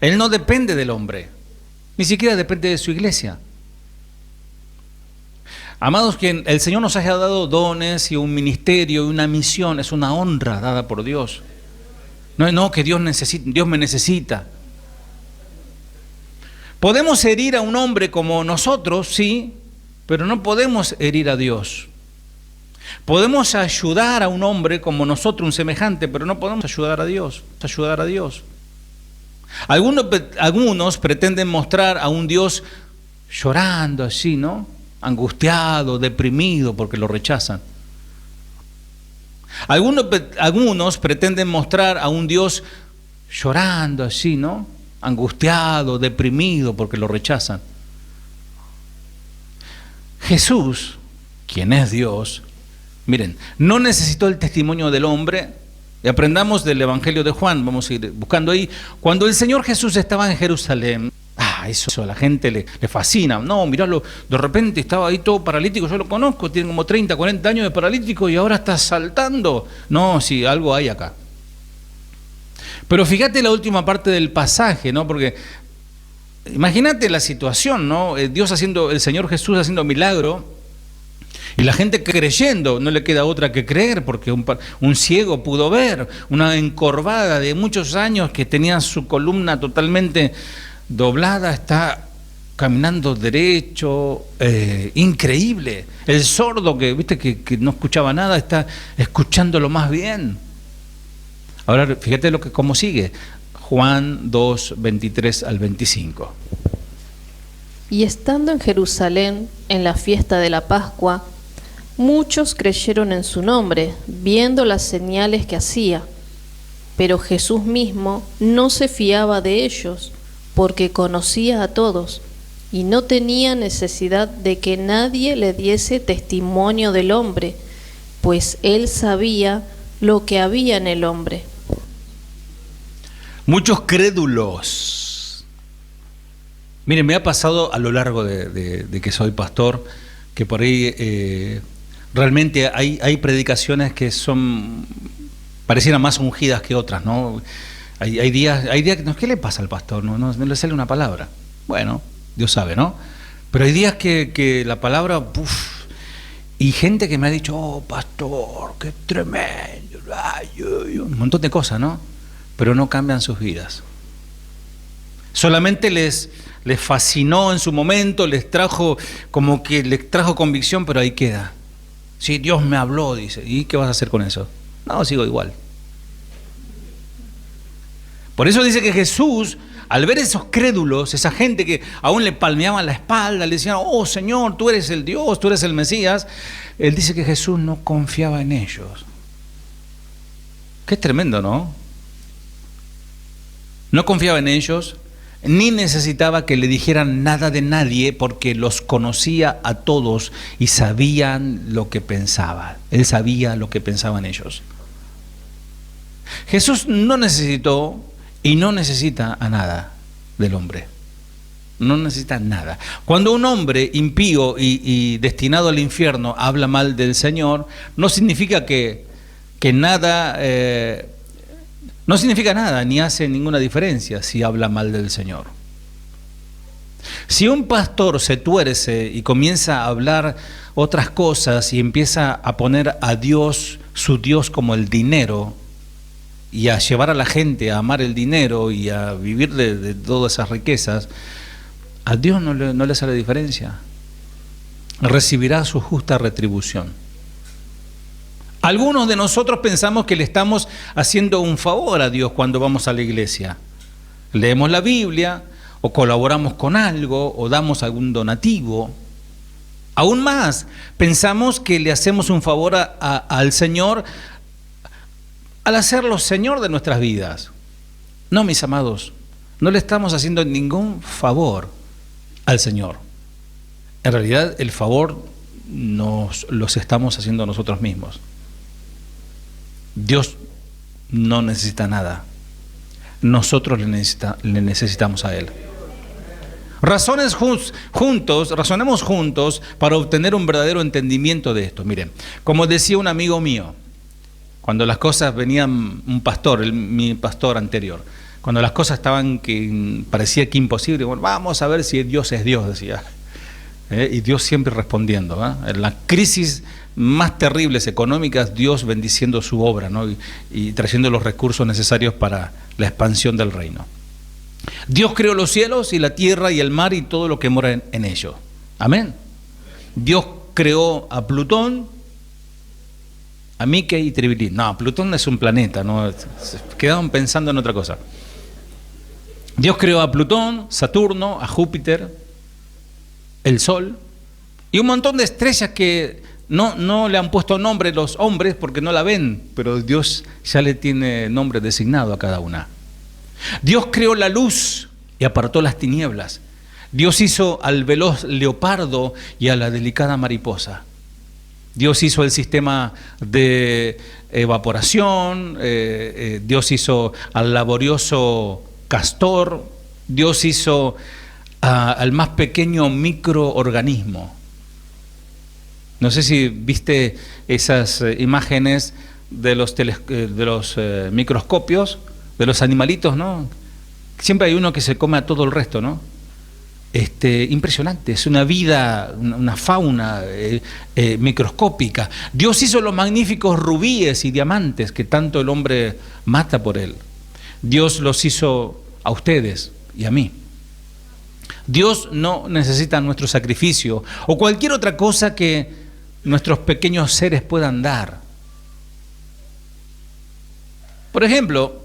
Él no depende del hombre, ni siquiera depende de su iglesia. Amados, que el Señor nos haya dado dones y un ministerio y una misión, es una honra dada por Dios. No que Dios me necesita. Podemos herir a un hombre como nosotros, sí, pero no podemos herir a Dios. Podemos ayudar a un hombre como nosotros, un semejante, pero no podemos ayudar a Dios. Algunos pretenden mostrar a un Dios llorando así, ¿no? Angustiado, deprimido porque lo rechazan. Algunos pretenden mostrar a un Dios llorando así, ¿no? Angustiado, deprimido porque lo rechazan. Jesús, quien es Dios, miren, no necesitó el testimonio del hombre. Y aprendamos del Evangelio de Juan, vamos a ir buscando ahí. Cuando el Señor Jesús estaba en Jerusalén, eso a la gente le fascina. No, miralo, de repente estaba ahí todo paralítico, yo lo conozco, tiene como 30, 40 años de paralítico y ahora está saltando. No, sí, algo hay acá. Pero fíjate la última parte del pasaje, ¿no? Porque imagínate la situación, ¿no? El Señor Jesús haciendo milagro y la gente creyendo, no le queda otra que creer, porque un ciego pudo ver, una encorvada de muchos años que tenía su columna totalmente doblada, está caminando derecho, increíble. El sordo que no escuchaba nada, está escuchándolo más bien. Ahora fíjate cómo sigue. Juan 2, 23 al 25. Y estando en Jerusalén, en la fiesta de la Pascua, muchos creyeron en su nombre, viendo las señales que hacía. Pero Jesús mismo no se fiaba de ellos, porque conocía a todos, y no tenía necesidad de que nadie le diese testimonio del hombre, pues él sabía lo que había en el hombre. Muchos crédulos. Miren, me ha pasado a lo largo de que soy pastor, que por ahí realmente hay predicaciones que parecieran más ungidas que otras, ¿no? Hay días que, ¿qué le pasa al pastor? No le sale una palabra. Bueno, Dios sabe, ¿no? Pero hay días que la palabra, y gente que me ha dicho, oh, pastor, qué tremendo, un montón de cosas, ¿no? Pero no cambian sus vidas. Solamente les fascinó en su momento, les trajo convicción, pero ahí queda. Sí, Dios me habló, dice. ¿Y qué vas a hacer con eso? No, sigo igual. Por eso dice que Jesús, al ver esos crédulos, esa gente que aún le palmeaban la espalda, le decían, oh Señor, tú eres el Dios, tú eres el Mesías, Él dice que Jesús no confiaba en ellos. Qué tremendo, ¿no? No confiaba en ellos, ni necesitaba que le dijeran nada de nadie, porque los conocía a todos y sabían lo que pensaban. Él sabía lo que pensaban ellos. Jesús no necesitó y no necesita a nada del hombre. No necesita nada. Cuando un hombre impío y destinado al infierno habla mal del Señor, no significa que nada... no significa nada, ni hace ninguna diferencia si habla mal del Señor. Si un pastor se tuerce y comienza a hablar otras cosas y empieza a poner a Dios, su Dios, como el dinero, y a llevar a la gente a amar el dinero y a vivir de todas esas riquezas, a Dios no le sale diferencia. Recibirá su justa retribución. Algunos de nosotros pensamos que le estamos haciendo un favor a Dios cuando vamos a la iglesia. Leemos la Biblia, o colaboramos con algo, o damos algún donativo. Aún más, pensamos que le hacemos un favor al Señor al hacerlo Señor de nuestras vidas. No, mis amados, no le estamos haciendo ningún favor al Señor. En realidad, el favor nos los estamos haciendo nosotros mismos. Dios no necesita nada. Nosotros le necesitamos a Él. Razonemos juntos para obtener un verdadero entendimiento de esto. Miren, como decía un amigo mío, cuando las cosas venían, un pastor, mi pastor anterior, cuando las cosas estaban que parecía que imposible, bueno, vamos a ver si Dios es Dios, decía. Y Dios siempre respondiendo, ¿eh? En las crisis más terribles económicas, Dios bendiciendo su obra, ¿no? y trayendo los recursos necesarios para la expansión del reino. Dios creó los cielos y la tierra y el mar y todo lo que mora en ellos. Amén. Dios creó a Plutón, a Mike y Tribilín. No, Plutón es un planeta, ¿no? Se quedaban pensando en otra cosa. Dios creó a Plutón, Saturno, a Júpiter, el Sol y un montón de estrellas que no le han puesto nombre los hombres porque no la ven, pero Dios ya le tiene nombre designado a cada una. Dios creó la luz y apartó las tinieblas. Dios hizo al veloz leopardo y a la delicada mariposa. Dios hizo el sistema de evaporación, Dios hizo al laborioso castor, Dios hizo al más pequeño microorganismo. No sé si viste esas imágenes de los microscopios, de los animalitos, ¿no? Siempre hay uno que se come a todo el resto, ¿no? Impresionante, es una vida, una fauna microscópica. Dios hizo los magníficos rubíes y diamantes que tanto el hombre mata por él. Dios los hizo a ustedes y a mí. Dios no necesita nuestro sacrificio o cualquier otra cosa que nuestros pequeños seres puedan dar. Por ejemplo,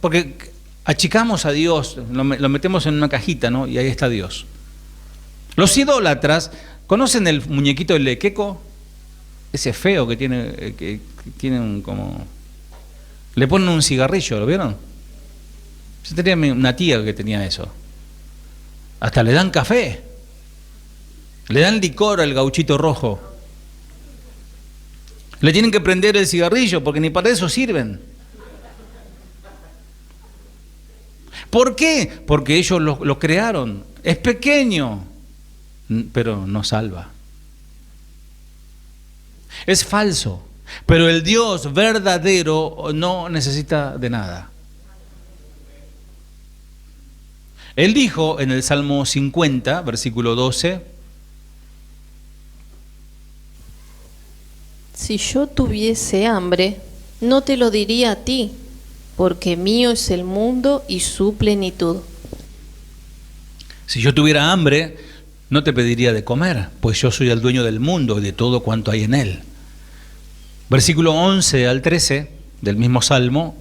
porque achicamos a Dios, lo metemos en una cajita, ¿no? Y ahí está Dios. Los idólatras, ¿conocen el muñequito del lequeco? Ese feo que tiene un como... Le ponen un cigarrillo, ¿lo vieron? Yo tenía una tía que tenía eso. Hasta le dan café. Le dan licor al gauchito rojo. Le tienen que prender el cigarrillo porque ni para eso sirven. ¿Por qué? Porque ellos lo crearon. Es pequeño, pero no salva. Es falso, pero el Dios verdadero no necesita de nada. Él dijo en el Salmo 50, versículo 12: Si yo tuviese hambre, no te lo diría a ti, porque mío es el mundo y su plenitud. Si yo tuviera hambre, no te pediría de comer, pues yo soy el dueño del mundo y de todo cuanto hay en él. Versículo 11 al 13 del mismo Salmo: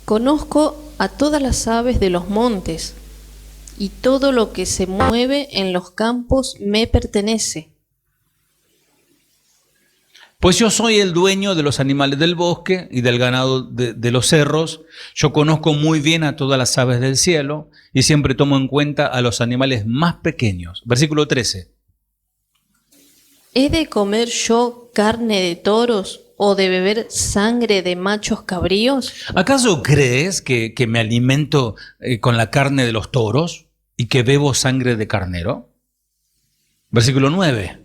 Conozco a todas las aves de los montes, y todo lo que se mueve en los campos me pertenece. Pues yo soy el dueño de los animales del bosque y del ganado de los cerros. Yo conozco muy bien a todas las aves del cielo y siempre tomo en cuenta a los animales más pequeños. Versículo 13. ¿He de comer yo carne de toros o de beber sangre de machos cabríos? ¿Acaso crees que me alimento con la carne de los toros y que bebo sangre de carnero? Versículo 9.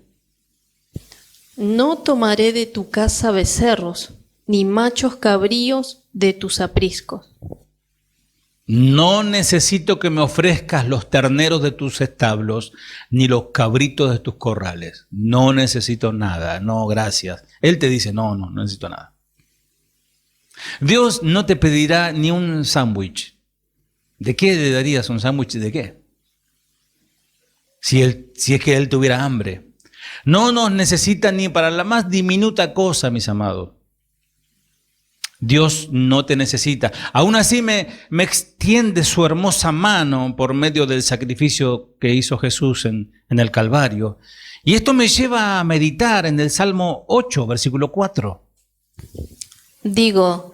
No tomaré de tu casa becerros, ni machos cabríos de tus apriscos. No necesito que me ofrezcas los terneros de tus establos, ni los cabritos de tus corrales. No necesito nada, no, gracias. Él te dice, no necesito nada. Dios no te pedirá ni un sándwich. ¿De qué le darías un sándwich? ¿De qué? Si es que Él tuviera hambre. No nos necesita ni para la más diminuta cosa, mis amados. Dios no te necesita. Aún así me extiende su hermosa mano por medio del sacrificio que hizo Jesús en el Calvario. Y esto me lleva a meditar en el Salmo 8, versículo 4. Digo,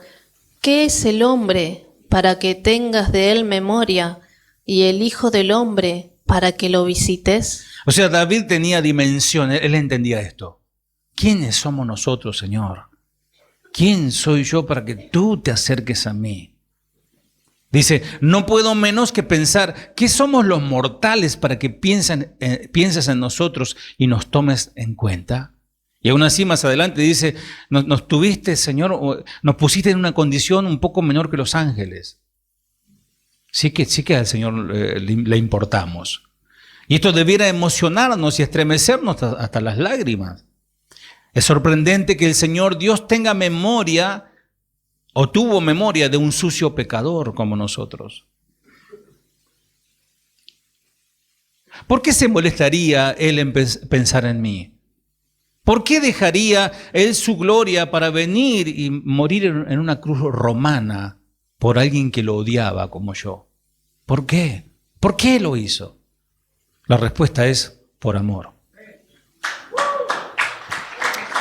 ¿qué es el hombre para que tengas de él memoria, y el Hijo del hombre para que lo visites? O sea, David tenía dimensión, él entendía esto. ¿Quiénes somos nosotros, Señor? ¿Quién soy yo para que tú te acerques a mí? Dice, no puedo menos que pensar, ¿qué somos los mortales para que pienses en nosotros y nos tomes en cuenta? Y aún así más adelante dice, nos tuviste, Señor, nos pusiste en una condición un poco menor que los ángeles. Sí que al Señor le importamos. Y esto debiera emocionarnos y estremecernos hasta las lágrimas. Es sorprendente que el Señor Dios tenga memoria o tuvo memoria de un sucio pecador como nosotros. ¿Por qué se molestaría Él en pensar en mí? ¿Por qué dejaría Él su gloria para venir y morir en una cruz romana por alguien que lo odiaba como yo? ¿Por qué? ¿Por qué lo hizo? La respuesta es por amor.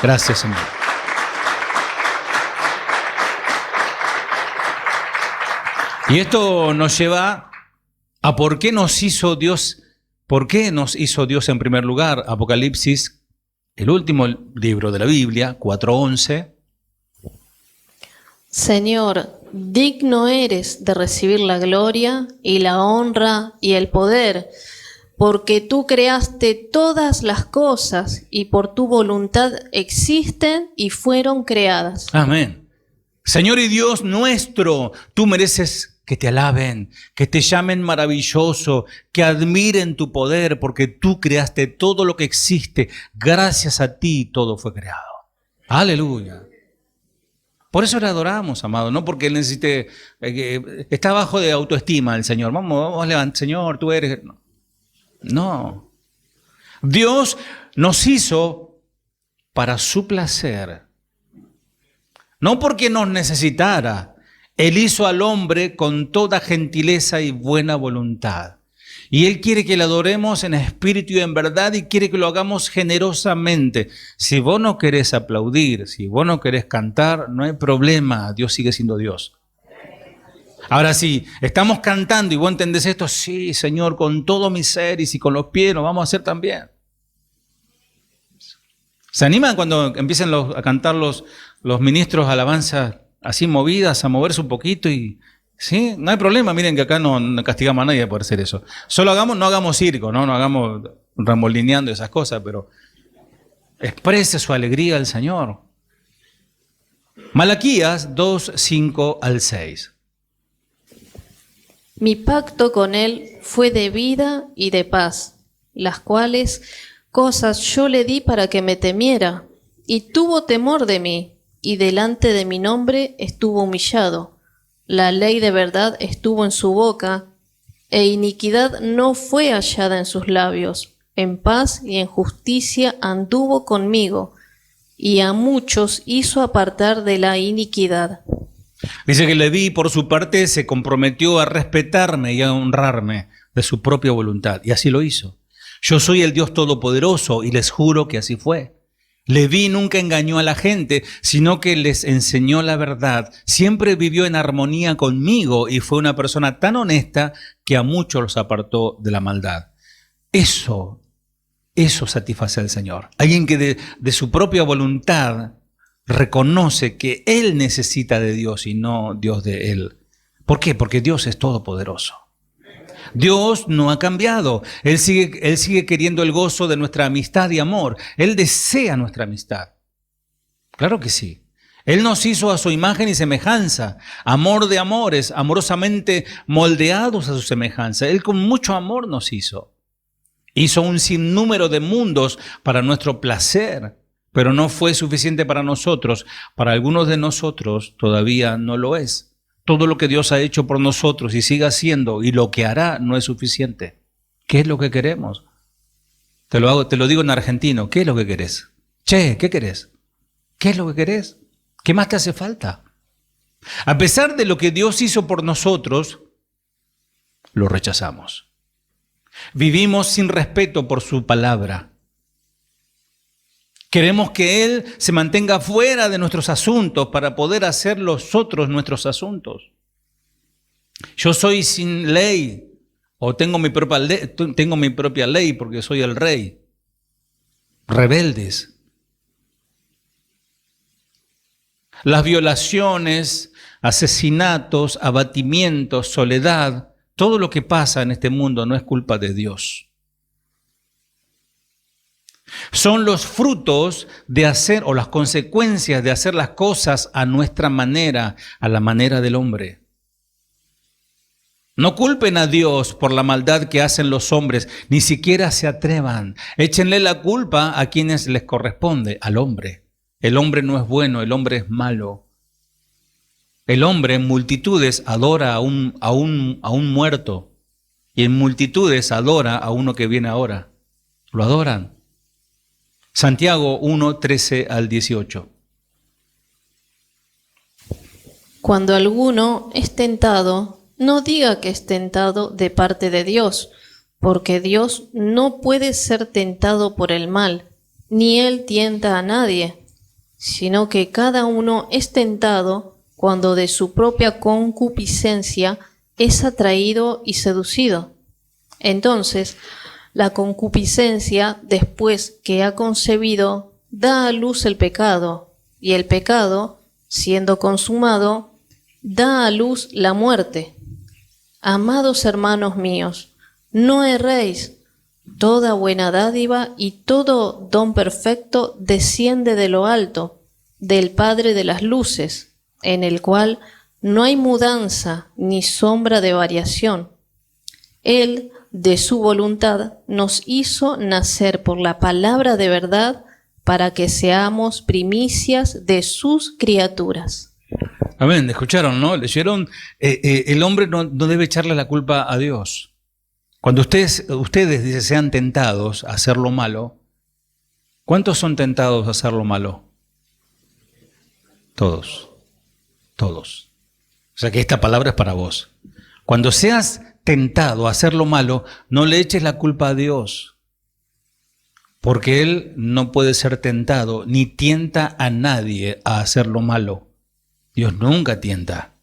Gracias, Señor. Y esto nos lleva a por qué nos hizo Dios en primer lugar. Apocalipsis, el último libro de la Biblia, 4:11. Señor, digno eres de recibir la gloria y la honra y el poder, porque tú creaste todas las cosas y por tu voluntad existen y fueron creadas. Amén. Señor y Dios nuestro, tú mereces que te alaben, que te llamen maravilloso, que admiren tu poder, porque tú creaste todo lo que existe. Gracias a ti todo fue creado. Aleluya. Por eso le adoramos, amado, no porque él necesite, está bajo de autoestima el Señor. Vamos, levanta, Señor, tú eres... No. Dios nos hizo para su placer. No porque nos necesitara. Él hizo al hombre con toda gentileza y buena voluntad. Y Él quiere que le adoremos en espíritu y en verdad y quiere que lo hagamos generosamente. Si vos no querés aplaudir, si vos no querés cantar, no hay problema. Dios sigue siendo Dios. Ahora sí, estamos cantando y vos entendés esto, sí, Señor, con todo mi ser y si con los pies lo vamos a hacer también. ¿Se animan cuando empiecen a cantar los ministros alabanza así movidas, a moverse un poquito? Y sí, no hay problema, miren que acá no castigamos a nadie por hacer eso. Solo no hagamos circo, no hagamos remolineando esas cosas, pero exprese su alegría al Señor. Malaquías 2:5-6. Mi pacto con él fue de vida y de paz, las cuales cosas yo le di para que me temiera, y tuvo temor de mí, y delante de mi nombre estuvo humillado. La ley de verdad estuvo en su boca, e iniquidad no fue hallada en sus labios. En paz y en justicia anduvo conmigo, y a muchos hizo apartar de la iniquidad. Dice que Leví, por su parte, se comprometió a respetarme y a honrarme de su propia voluntad, y así lo hizo. Yo soy el Dios Todopoderoso, y les juro que así fue. Leví nunca engañó a la gente, sino que les enseñó la verdad. Siempre vivió en armonía conmigo, y fue una persona tan honesta que a muchos los apartó de la maldad. Eso satisface al Señor. Alguien que de su propia voluntad reconoce que Él necesita de Dios y no Dios de Él. ¿Por qué? Porque Dios es todopoderoso. Dios no ha cambiado. Él sigue queriendo el gozo de nuestra amistad y amor. Él desea nuestra amistad. Claro que sí. Él nos hizo a su imagen y semejanza. Amor de amores, amorosamente moldeados a su semejanza. Él con mucho amor nos hizo. Hizo un sinnúmero de mundos para nuestro placer. Pero no fue suficiente para nosotros. Para algunos de nosotros todavía no lo es. Todo lo que Dios ha hecho por nosotros y sigue haciendo y lo que hará no es suficiente. ¿Qué es lo que queremos? Te lo digo en argentino. ¿Qué es lo que querés? Che, ¿qué querés? ¿Qué es lo que querés? ¿Qué más te hace falta? A pesar de lo que Dios hizo por nosotros, lo rechazamos. Vivimos sin respeto por su palabra. Queremos que Él se mantenga fuera de nuestros asuntos para poder hacer nosotros nuestros asuntos. Yo soy sin ley o tengo mi propia ley porque soy el rey. Rebeldes. Las violaciones, asesinatos, abatimientos, soledad, todo lo que pasa en este mundo no es culpa de Dios. Son los frutos de hacer o las consecuencias de hacer las cosas a nuestra manera, a la manera del hombre. No culpen a Dios por la maldad que hacen los hombres, ni siquiera se atrevan. Échenle la culpa a quienes les corresponde, al hombre. El hombre no es bueno, el hombre es malo. El hombre en multitudes adora a un muerto y en multitudes adora a uno que viene ahora. Lo adoran. Santiago 1, 13 al 18. Cuando alguno es tentado, no diga que es tentado de parte de Dios, porque Dios no puede ser tentado por el mal, ni Él tienta a nadie, sino que cada uno es tentado cuando de su propia concupiscencia es atraído y seducido. Entonces, la concupiscencia, después que ha concebido, da a luz el pecado, y el pecado, siendo consumado, da a luz la muerte. Amados hermanos míos, no erréis. Toda buena dádiva y todo don perfecto desciende de lo alto, del Padre de las luces, en el cual no hay mudanza ni sombra de variación. Él, de su voluntad, nos hizo nacer por la palabra de verdad para que seamos primicias de sus criaturas. Amén, escucharon, ¿no? Leyeron, el hombre no debe echarle la culpa a Dios. Cuando ustedes dice, sean tentados a hacer lo malo, ¿cuántos son tentados a hacer lo malo? Todos. Todos. O sea que esta palabra es para vos. Cuando seas tentado a hacer lo malo, no le eches la culpa a Dios, porque Él no puede ser tentado, ni tienta a nadie a hacer lo malo. Dios nunca tienta.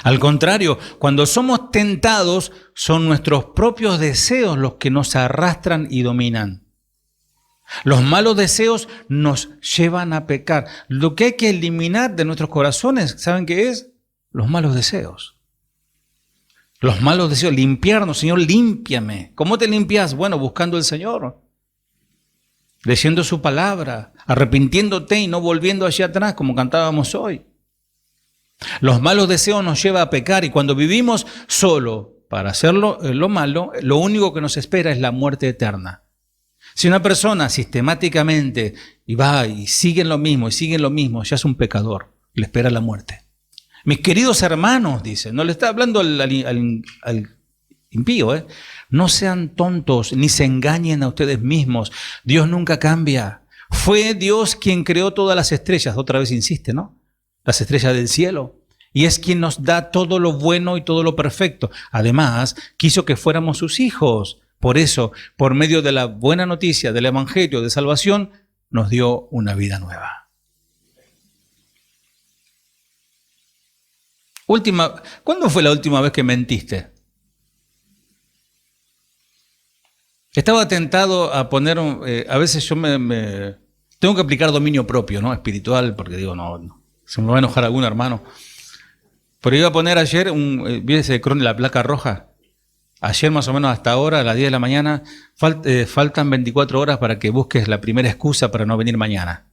Al contrario, cuando somos tentados, son nuestros propios deseos los que nos arrastran y dominan. Los malos deseos nos llevan a pecar. Lo que hay que eliminar de nuestros corazones, ¿saben qué es? Los malos deseos. Los malos deseos, limpiarnos. Señor, límpiame. ¿Cómo te limpias? Bueno, buscando al Señor, leyendo su palabra, arrepintiéndote y no volviendo hacia atrás como cantábamos hoy. Los malos deseos nos llevan a pecar y cuando vivimos solo para hacer lo malo, lo único que nos espera es la muerte eterna. Si una persona sistemáticamente va y sigue lo mismo, ya es un pecador, le espera la muerte. Mis queridos hermanos, dice, no le está hablando al impío, no sean tontos ni se engañen a ustedes mismos. Dios nunca cambia. Fue Dios quien creó todas las estrellas, otra vez insiste, ¿no? Las estrellas del cielo. Y es quien nos da todo lo bueno y todo lo perfecto. Además, quiso que fuéramos sus hijos. Por eso, por medio de la buena noticia del Evangelio de salvación, nos dio una vida nueva. ¿Cuándo fue la última vez que mentiste? Estaba tentado a poner, a veces yo tengo que aplicar dominio propio, ¿no? Espiritual, porque digo, no, se me va a enojar algún hermano. Pero iba a poner ayer, ¿viste la placa roja? Ayer más o menos hasta ahora, a las 10 de la mañana, faltan 24 horas para que busques la primera excusa para no venir mañana.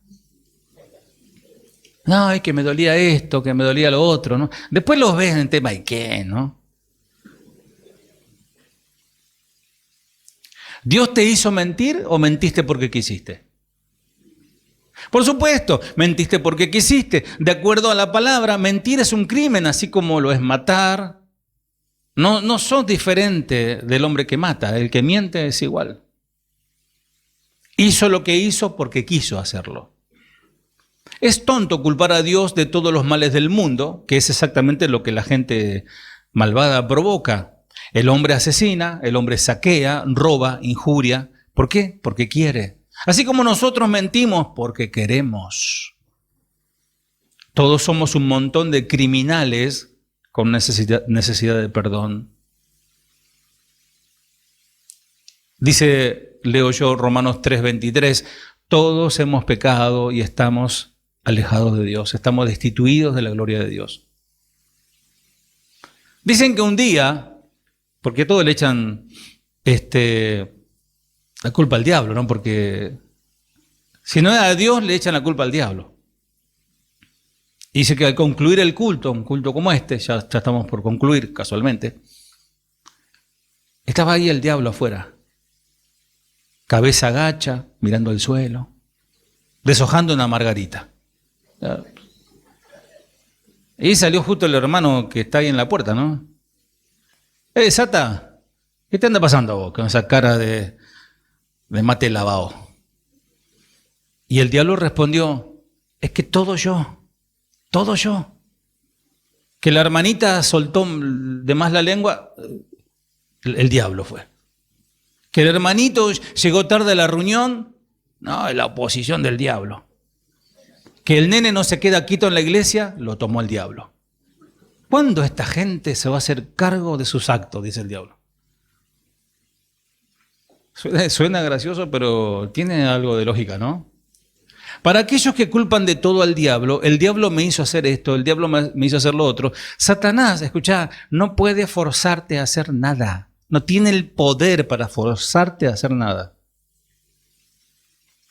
No, es que me dolía esto, que me dolía lo otro, ¿no? Después los ves en tema y qué, ¿no? ¿Dios te hizo mentir o mentiste porque quisiste? Por supuesto, mentiste porque quisiste. De acuerdo a la palabra, mentir es un crimen, así como lo es matar. No sos diferente del hombre que mata, el que miente es igual. Hizo lo que hizo porque quiso hacerlo. Es tonto culpar a Dios de todos los males del mundo, que es exactamente lo que la gente malvada provoca. El hombre asesina, el hombre saquea, roba, injuria. ¿Por qué? Porque quiere. Así como nosotros mentimos porque queremos. Todos somos un montón de criminales con necesidad de perdón. Dice, leo yo Romanos 3:23, todos hemos pecado y estamos alejados de Dios, estamos destituidos de la gloria de Dios. Dicen que un día, porque todos le echan la culpa al diablo, ¿no? Porque si no es a Dios, le echan la culpa al diablo. Y dice que al concluir el culto, un culto como este, ya estamos por concluir casualmente, estaba ahí el diablo afuera, cabeza agacha, mirando al suelo, deshojando una margarita. Y salió justo el hermano que está ahí en la puerta, ¿no? Sata, ¿qué te anda pasando a vos con esa cara de mate lavado? Y el diablo respondió, es que todo yo. Que la hermanita soltó de más la lengua, el diablo fue. Que el hermanito llegó tarde a la reunión, no, es la oposición del diablo. Que el nene no se queda quieto en la iglesia, lo tomó el diablo. ¿Cuándo esta gente se va a hacer cargo de sus actos? Dice el diablo. Suena gracioso, pero tiene algo de lógica, ¿no? Para aquellos que culpan de todo al diablo, el diablo me hizo hacer esto, el diablo me hizo hacer lo otro. Satanás, escuchá, no puede forzarte a hacer nada. No tiene el poder para forzarte a hacer nada.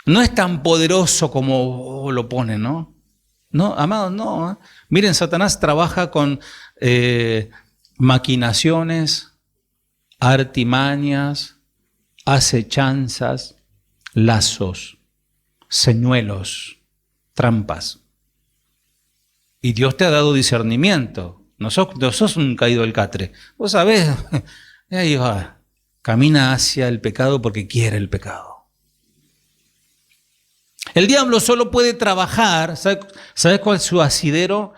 No es tan poderoso como lo pone, ¿no? No, amados, no. ¿Eh? Miren, Satanás trabaja con maquinaciones, artimañas, acechanzas, lazos, señuelos, trampas. Y Dios te ha dado discernimiento. No sos un caído del catre. Vos sabés, ahí va, camina hacia el pecado porque quiere el pecado. El diablo solo puede trabajar, ¿sabes cuál es su asidero?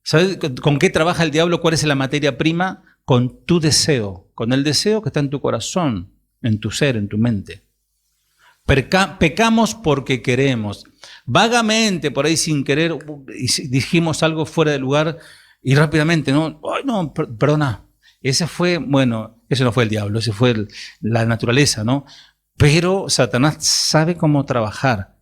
¿Sabes con qué trabaja el diablo? ¿Cuál es la materia prima? Con tu deseo, con el deseo que está en tu corazón, en tu ser, en tu mente. Pecamos porque queremos. Vagamente, por ahí sin querer, dijimos algo fuera de lugar y rápidamente, ¿no? Ay, no, perdona. Ese no fue el diablo, ese fue la naturaleza, ¿no? Pero Satanás sabe cómo trabajar.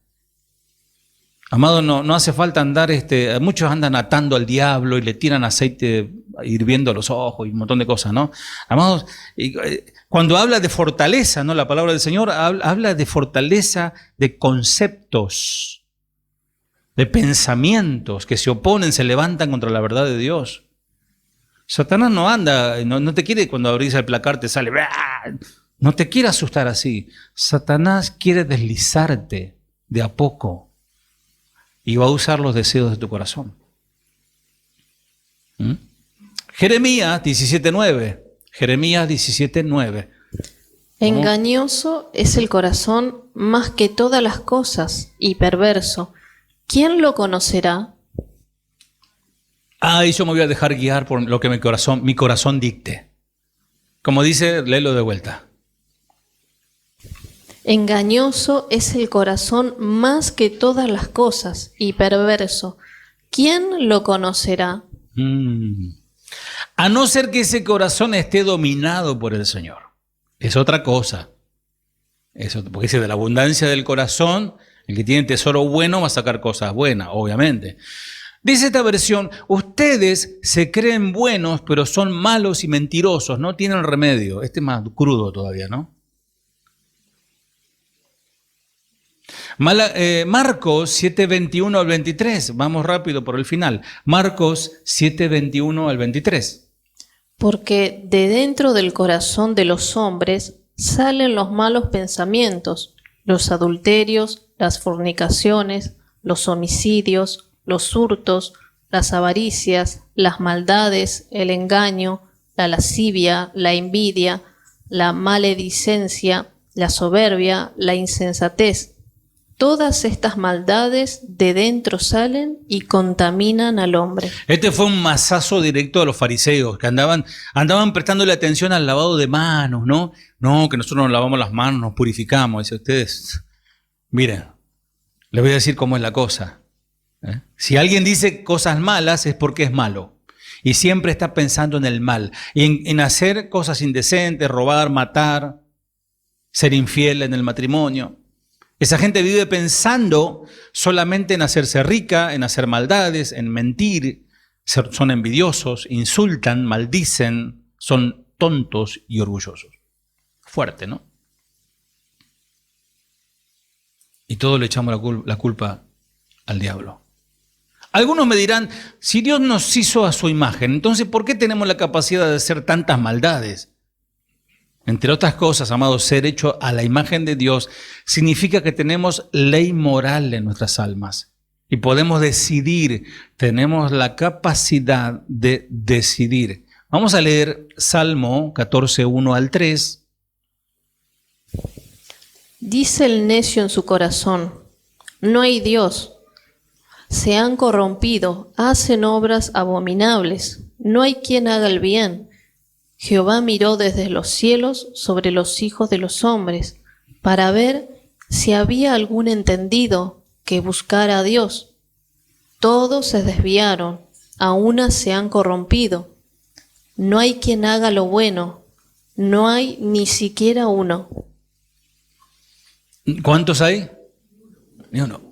Amado, no hace falta andar, muchos andan atando al diablo y le tiran aceite hirviendo a los ojos y un montón de cosas, ¿no? Amados, cuando habla de fortaleza, ¿no? La palabra del Señor habla de fortaleza de conceptos, de pensamientos que se oponen, se levantan contra la verdad de Dios. Satanás no anda, no te quiere cuando abrís el placar te sale, no te quiere asustar así. Satanás quiere deslizarte de a poco. Y va a usar los deseos de tu corazón. Jeremías 17:9. Jeremías 17:9. Engañoso es el corazón más que todas las cosas y perverso. ¿Quién lo conocerá? Y yo me voy a dejar guiar por lo que mi corazón dicte. Como dice, léelo de vuelta. Engañoso es el corazón más que todas las cosas y perverso. ¿Quién lo conocerá? A no ser que ese corazón esté dominado por el Señor. Es otra cosa. Porque dice, de la abundancia del corazón, el que tiene tesoro bueno va a sacar cosas buenas, obviamente. Dice esta versión, ustedes se creen buenos, pero son malos y mentirosos, no tienen remedio. Este es más crudo todavía, ¿no? Marcos 7:21 al 23. Vamos rápido por el final. Marcos 7:21 al 23. Porque de dentro del corazón de los hombres salen los malos pensamientos, los adulterios, las fornicaciones, los homicidios, los hurtos, las avaricias, las maldades, el engaño, la lascivia, la envidia, la maledicencia, la soberbia, la insensatez. Todas estas maldades de dentro salen y contaminan al hombre. Este fue un mazazo directo a los fariseos, que andaban prestándole atención al lavado de manos, ¿no? No, que nosotros nos lavamos las manos, nos purificamos. Dice, ustedes, miren, les voy a decir cómo es la cosa. Si alguien dice cosas malas es porque es malo. Y siempre está pensando en el mal. Y en hacer cosas indecentes, robar, matar, ser infiel en el matrimonio. Esa gente vive pensando solamente en hacerse rica, en hacer maldades, en mentir. Son envidiosos, insultan, maldicen, son tontos y orgullosos. Fuerte, ¿no? Y todos le echamos la culpa al diablo. Algunos me dirán, si Dios nos hizo a su imagen, entonces ¿por qué tenemos la capacidad de hacer tantas maldades? Entre otras cosas, amados, ser hecho a la imagen de Dios significa que tenemos ley moral en nuestras almas y podemos decidir, tenemos la capacidad de decidir. Vamos a leer Salmo 14, 1 al 3. Dice el necio en su corazón, no hay Dios. Se han corrompido, hacen obras abominables. No hay quien haga el bien. Jehová miró desde los cielos sobre los hijos de los hombres para ver si había algún entendido que buscara a Dios. Todos se desviaron, a una se han corrompido. No hay quien haga lo bueno, no hay ni siquiera uno. ¿Cuántos hay? Ni uno.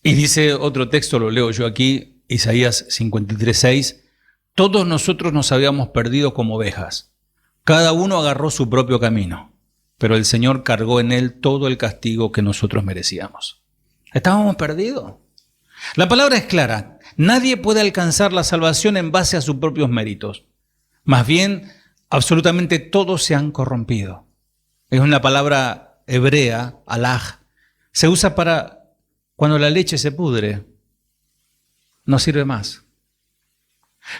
Y dice otro texto, lo leo yo aquí, Isaías 53:6. Todos nosotros nos habíamos perdido como ovejas. Cada uno agarró su propio camino, pero el Señor cargó en él todo el castigo que nosotros merecíamos. Estábamos perdidos. La palabra es clara. Nadie puede alcanzar la salvación en base a sus propios méritos. Más bien, absolutamente todos se han corrompido. Es una palabra hebrea, halaj. Se usa para cuando la leche se pudre. No sirve más.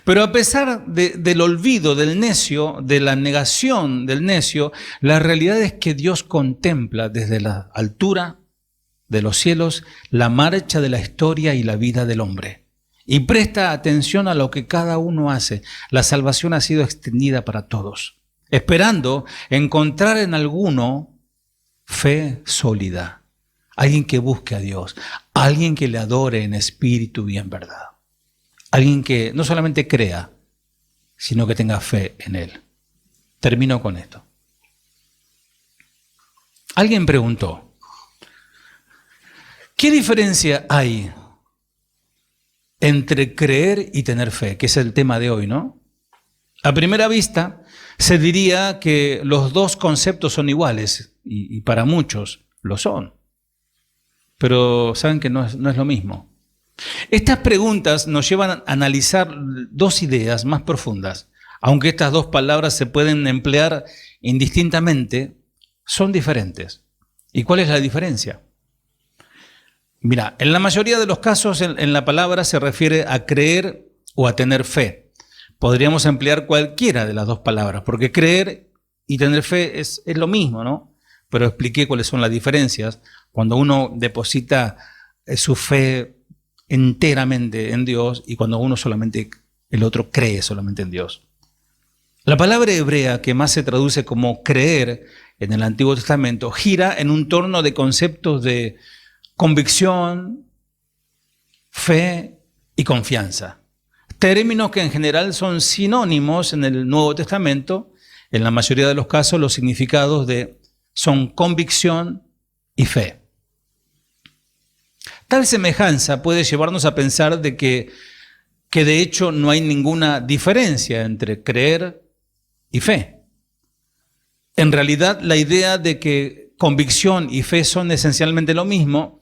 Pero a pesar del olvido del necio, de la negación del necio, la realidad es que Dios contempla desde la altura de los cielos la marcha de la historia y la vida del hombre. Y presta atención a lo que cada uno hace. La salvación ha sido extendida para todos, esperando encontrar en alguno fe sólida. Alguien que busque a Dios, alguien que le adore en espíritu y en verdad. Alguien que no solamente crea, sino que tenga fe en Él. Termino con esto. Alguien preguntó, ¿qué diferencia hay entre creer y tener fe? Que es el tema de hoy, ¿no? A primera vista, se diría que los dos conceptos son iguales, y para muchos lo son. Pero saben que no es lo mismo. Estas preguntas nos llevan a analizar dos ideas más profundas. Aunque estas dos palabras se pueden emplear indistintamente, son diferentes. ¿Y cuál es la diferencia? Mira, en la mayoría de los casos en la palabra se refiere a creer o a tener fe. Podríamos emplear cualquiera de las dos palabras, porque creer y tener fe es lo mismo, ¿no? Pero expliqué cuáles son las diferencias. Cuando uno deposita su fe enteramente en Dios y cuando uno solamente, el otro cree solamente en Dios. La palabra hebrea que más se traduce como creer en el Antiguo Testamento gira en un torno de conceptos de convicción, fe y confianza. Términos que en general son sinónimos en el Nuevo Testamento. En la mayoría de los casos los significados son convicción y fe. Tal semejanza puede llevarnos a pensar de que de hecho no hay ninguna diferencia entre creer y fe. En realidad, la idea de que convicción y fe son esencialmente lo mismo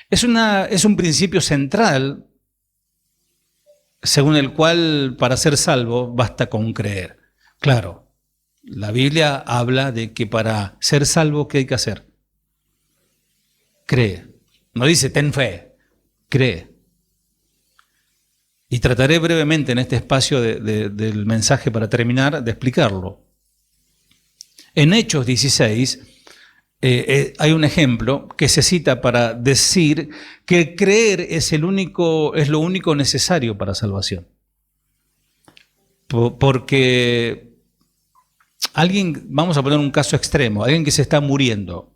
es un principio central según el cual para ser salvo basta con creer. Claro, la Biblia habla de que para ser salvo, ¿qué hay que hacer? Cree. No dice ten fe, cree. Y trataré brevemente en este espacio del mensaje para terminar de explicarlo. En Hechos 16, hay un ejemplo que se cita para decir que creer es lo único necesario para salvación. Porque alguien, vamos a poner un caso extremo, alguien que se está muriendo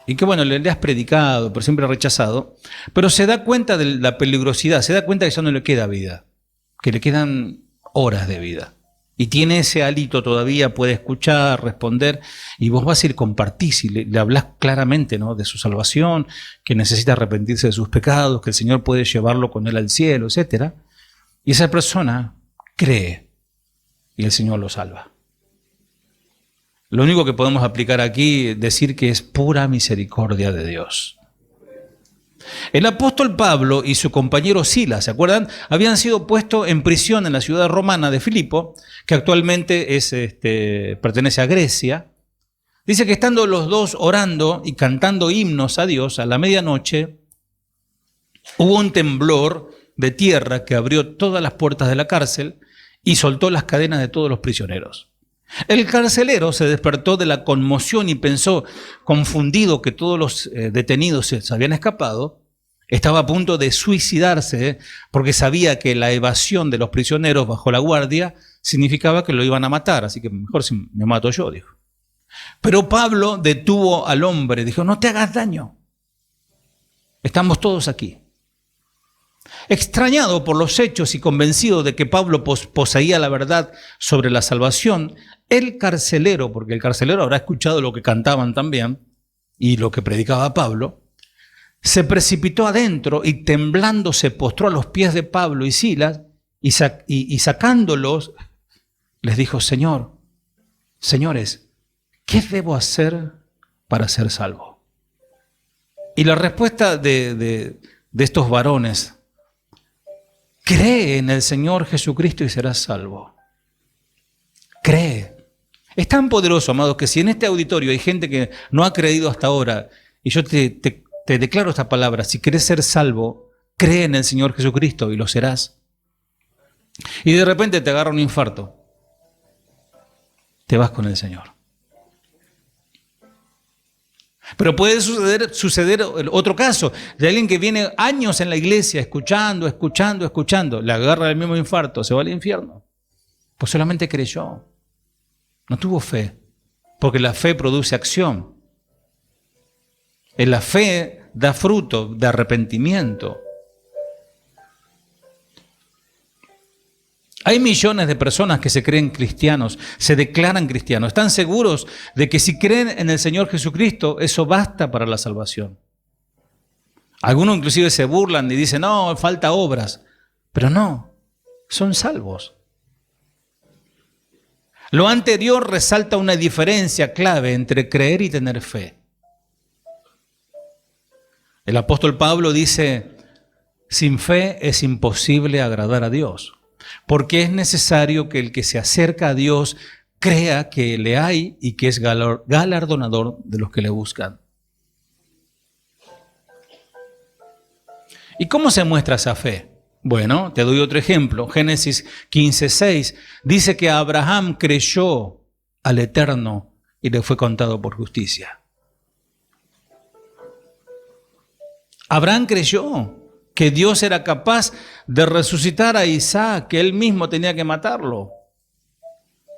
y que bueno, le has predicado, pero siempre rechazado, pero se da cuenta de la peligrosidad, se da cuenta que ya no le queda vida, que le quedan horas de vida. Y tiene ese hálito todavía, puede escuchar, responder, y vos vas a ir compartís y le hablás claramente, ¿no?, de su salvación, que necesita arrepentirse de sus pecados, que el Señor puede llevarlo con él al cielo, etc. Y esa persona cree y el Señor lo salva. Lo único que podemos aplicar aquí es decir que es pura misericordia de Dios. El apóstol Pablo y su compañero Silas, ¿se acuerdan? Habían sido puestos en prisión en la ciudad romana de Filipo, que actualmente pertenece a Grecia. Dice que estando los dos orando y cantando himnos a Dios a la medianoche, hubo un temblor de tierra que abrió todas las puertas de la cárcel y soltó las cadenas de todos los prisioneros. El carcelero se despertó de la conmoción y pensó, confundido que todos los detenidos se habían escapado, estaba a punto de suicidarse porque sabía que la evasión de los prisioneros bajo la guardia significaba que lo iban a matar, así que mejor si me mato yo, dijo. Pero Pablo detuvo al hombre, dijo, no te hagas daño, estamos todos aquí. Extrañado por los hechos y convencido de que Pablo poseía la verdad sobre la salvación, el carcelero, porque el carcelero habrá escuchado lo que cantaban también y lo que predicaba Pablo, se precipitó adentro y temblando se postró a los pies de Pablo y Silas y sacándolos les dijo, señores, ¿qué debo hacer para ser salvo? Y la respuesta de estos varones, cree en el Señor Jesucristo y serás salvo. Cree. Es tan poderoso, amados, que si en este auditorio hay gente que no ha creído hasta ahora, y yo te declaro esta palabra, si querés ser salvo, cree en el Señor Jesucristo y lo serás. Y de repente te agarra un infarto, te vas con el Señor. Pero puede suceder otro caso, de alguien que viene años en la iglesia escuchando, le agarra el mismo infarto, se va al infierno. Pues solamente creyó, no tuvo fe, porque la fe produce acción. La fe da fruto de arrepentimiento. Hay millones de personas que se creen cristianos, se declaran cristianos, están seguros de que si creen en el Señor Jesucristo, eso basta para la salvación. Algunos inclusive se burlan y dicen, no, falta obras, pero no, son salvos. Lo anterior resalta una diferencia clave entre creer y tener fe. El apóstol Pablo dice, sin fe es imposible agradar a Dios. Porque es necesario que el que se acerca a Dios crea que le hay y que es galardonador de los que le buscan. ¿Y cómo se muestra esa fe? Bueno, te doy otro ejemplo. Génesis 15:6 dice que Abraham creyó al Eterno y le fue contado por justicia. Abraham creyó que Dios era capaz de resucitar a Isaac, que él mismo tenía que matarlo.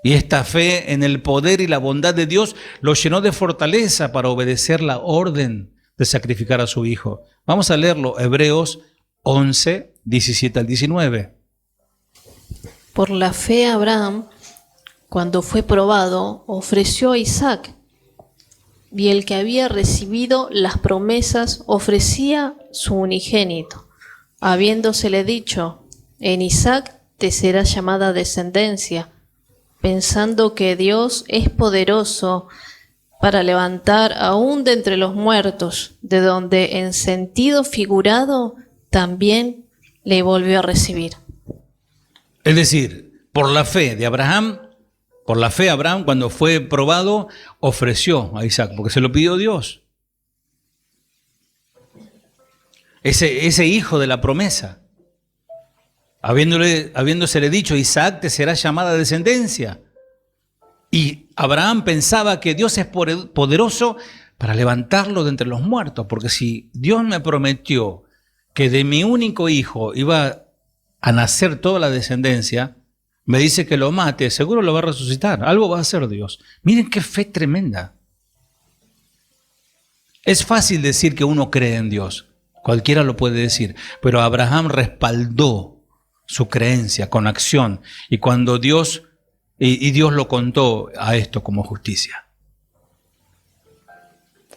Y esta fe en el poder y la bondad de Dios lo llenó de fortaleza para obedecer la orden de sacrificar a su hijo. Vamos a leerlo, Hebreos 11, 17 al 19. Por la fe Abraham, cuando fue probado, ofreció a Isaac, y el que había recibido las promesas ofrecía su unigénito, habiéndosele dicho, en Isaac te será llamada descendencia, pensando que Dios es poderoso para levantar aún de entre los muertos, de donde en sentido figurado también le volvió a recibir. Es decir, por la fe de Abraham, cuando fue probado, ofreció a Isaac, porque se lo pidió Dios. Ese hijo de la promesa, habiéndosele dicho, Isaac te será llamada descendencia. Y Abraham pensaba que Dios es poderoso para levantarlo de entre los muertos, porque si Dios me prometió que de mi único hijo iba a nacer toda la descendencia, me dice que lo mate, seguro lo va a resucitar, algo va a hacer Dios. Miren qué fe tremenda. Es fácil decir que uno cree en Dios, cualquiera lo puede decir, pero Abraham respaldó su creencia con acción, y cuando Dios lo contó a esto como justicia.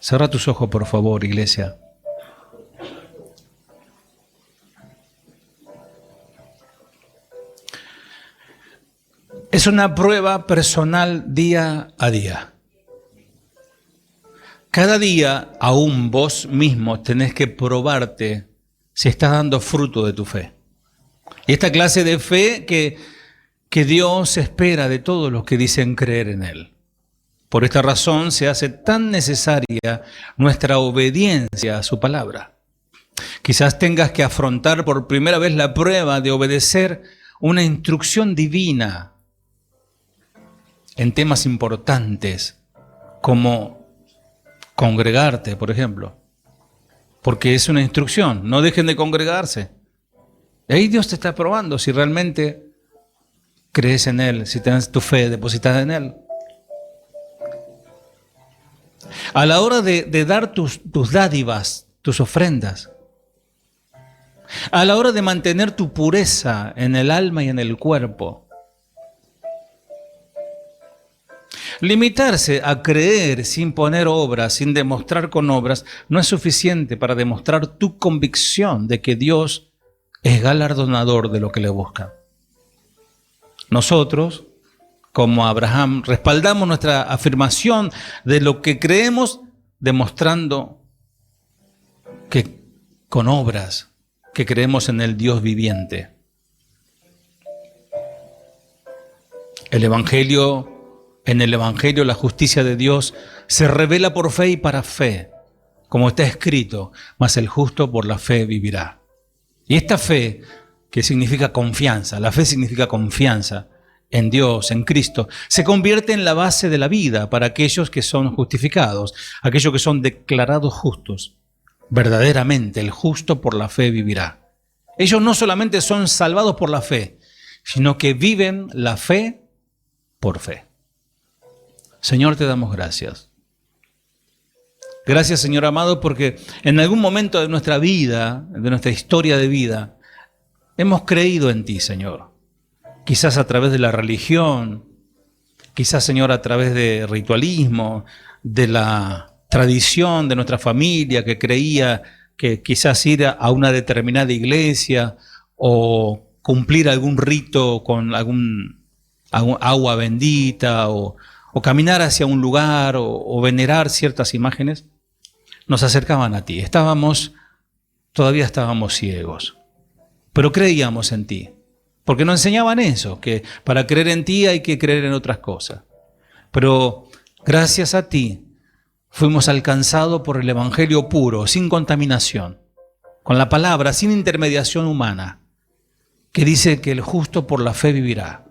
Cerra tus ojos, por favor, iglesia. Es una prueba personal día a día. Cada día, aún vos mismo tenés que probarte si estás dando fruto de tu fe. Y esta clase de fe que Dios espera de todos los que dicen creer en Él. Por esta razón se hace tan necesaria nuestra obediencia a su palabra. Quizás tengas que afrontar por primera vez la prueba de obedecer una instrucción divina en temas importantes como congregarte, por ejemplo. Porque es una instrucción, no dejen de congregarse. Y ahí Dios te está probando si realmente crees en Él, si tienes tu fe depositada en Él. A la hora de dar tus dádivas, tus ofrendas, a la hora de mantener tu pureza en el alma y en el cuerpo, limitarse a creer sin poner obras, sin demostrar con obras, no es suficiente para demostrar tu convicción de que Dios es galardonador de lo que le busca. Nosotros, como Abraham, respaldamos nuestra afirmación de lo que creemos, demostrando que con obras que creemos en el Dios viviente. En el Evangelio la justicia de Dios se revela por fe y para fe, como está escrito, mas el justo por la fe vivirá. Y esta fe, que significa confianza, la fe significa confianza en Dios, en Cristo, se convierte en la base de la vida para aquellos que son justificados, aquellos que son declarados justos. Verdaderamente el justo por la fe vivirá. Ellos no solamente son salvados por la fe, sino que viven la fe por fe. Señor, te damos gracias. Gracias, Señor amado, porque en algún momento de nuestra vida, de nuestra historia de vida, hemos creído en ti, Señor. Quizás a través de la religión, quizás, Señor, a través de ritualismo, de la tradición de nuestra familia que creía que quizás ir a una determinada iglesia o cumplir algún rito con algún agua bendita o caminar hacia un lugar o venerar ciertas imágenes, nos acercaban a ti. Todavía estábamos ciegos, pero creíamos en ti. Porque nos enseñaban eso, que para creer en ti hay que creer en otras cosas. Pero gracias a ti fuimos alcanzados por el Evangelio puro, sin contaminación, con la palabra, sin intermediación humana, que dice que el justo por la fe vivirá.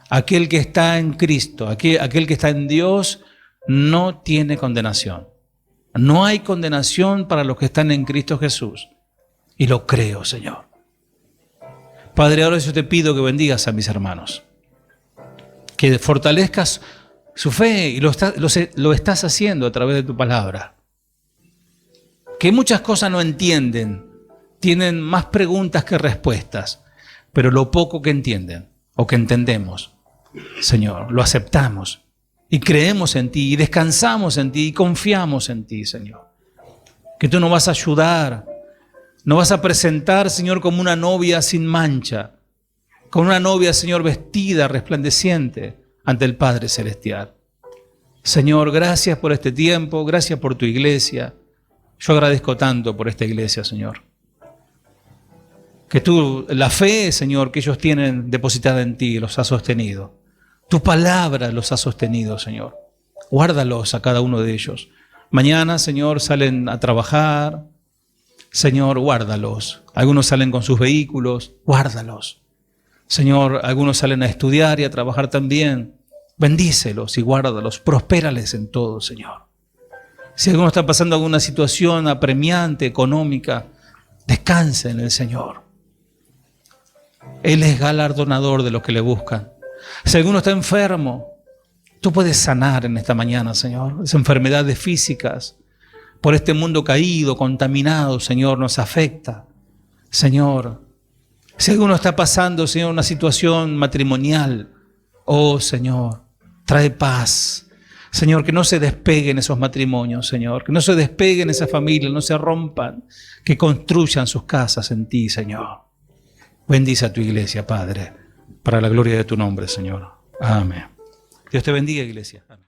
Aquel que está en Cristo, aquel que está en Dios, no tiene condenación. No hay condenación para los que están en Cristo Jesús. Y lo creo, Señor. Padre, ahora yo te pido que bendigas a mis hermanos, que fortalezcas su fe, y lo estás haciendo a través de tu palabra. Que muchas cosas no entienden, tienen más preguntas que respuestas, pero lo poco que entienden o que entendemos, Señor, lo aceptamos y creemos en ti y descansamos en ti y confiamos en ti, Señor. Que tú nos vas a ayudar. Nos vas a presentar, Señor, como una novia sin mancha, como una novia, Señor, vestida, resplandeciente ante el Padre Celestial. Señor, gracias por este tiempo, gracias por tu iglesia. Yo agradezco tanto por esta iglesia, Señor. Que tú, la fe, Señor, que ellos tienen depositada en ti, los ha sostenido. Tu palabra los ha sostenido, Señor. Guárdalos a cada uno de ellos. Mañana, Señor, salen a trabajar. Señor, guárdalos. Algunos salen con sus vehículos, guárdalos. Señor, algunos salen a estudiar y a trabajar también. Bendícelos y guárdalos, prospérales en todo, Señor. Si alguno está pasando alguna situación apremiante, económica, descanse en el Señor. Él es galardonador de los que le buscan. Si alguno está enfermo, tú puedes sanar en esta mañana, Señor. Esas enfermedades físicas, por este mundo caído, contaminado, Señor, nos afecta. Señor, si alguno está pasando, Señor, una situación matrimonial, oh, Señor, trae paz. Señor, que no se despeguen esos matrimonios, Señor. Que no se despeguen esas familias, no se rompan. Que construyan sus casas en ti, Señor. Bendice a tu iglesia, Padre, para la gloria de tu nombre, Señor. Amén. Dios te bendiga, iglesia. Amén.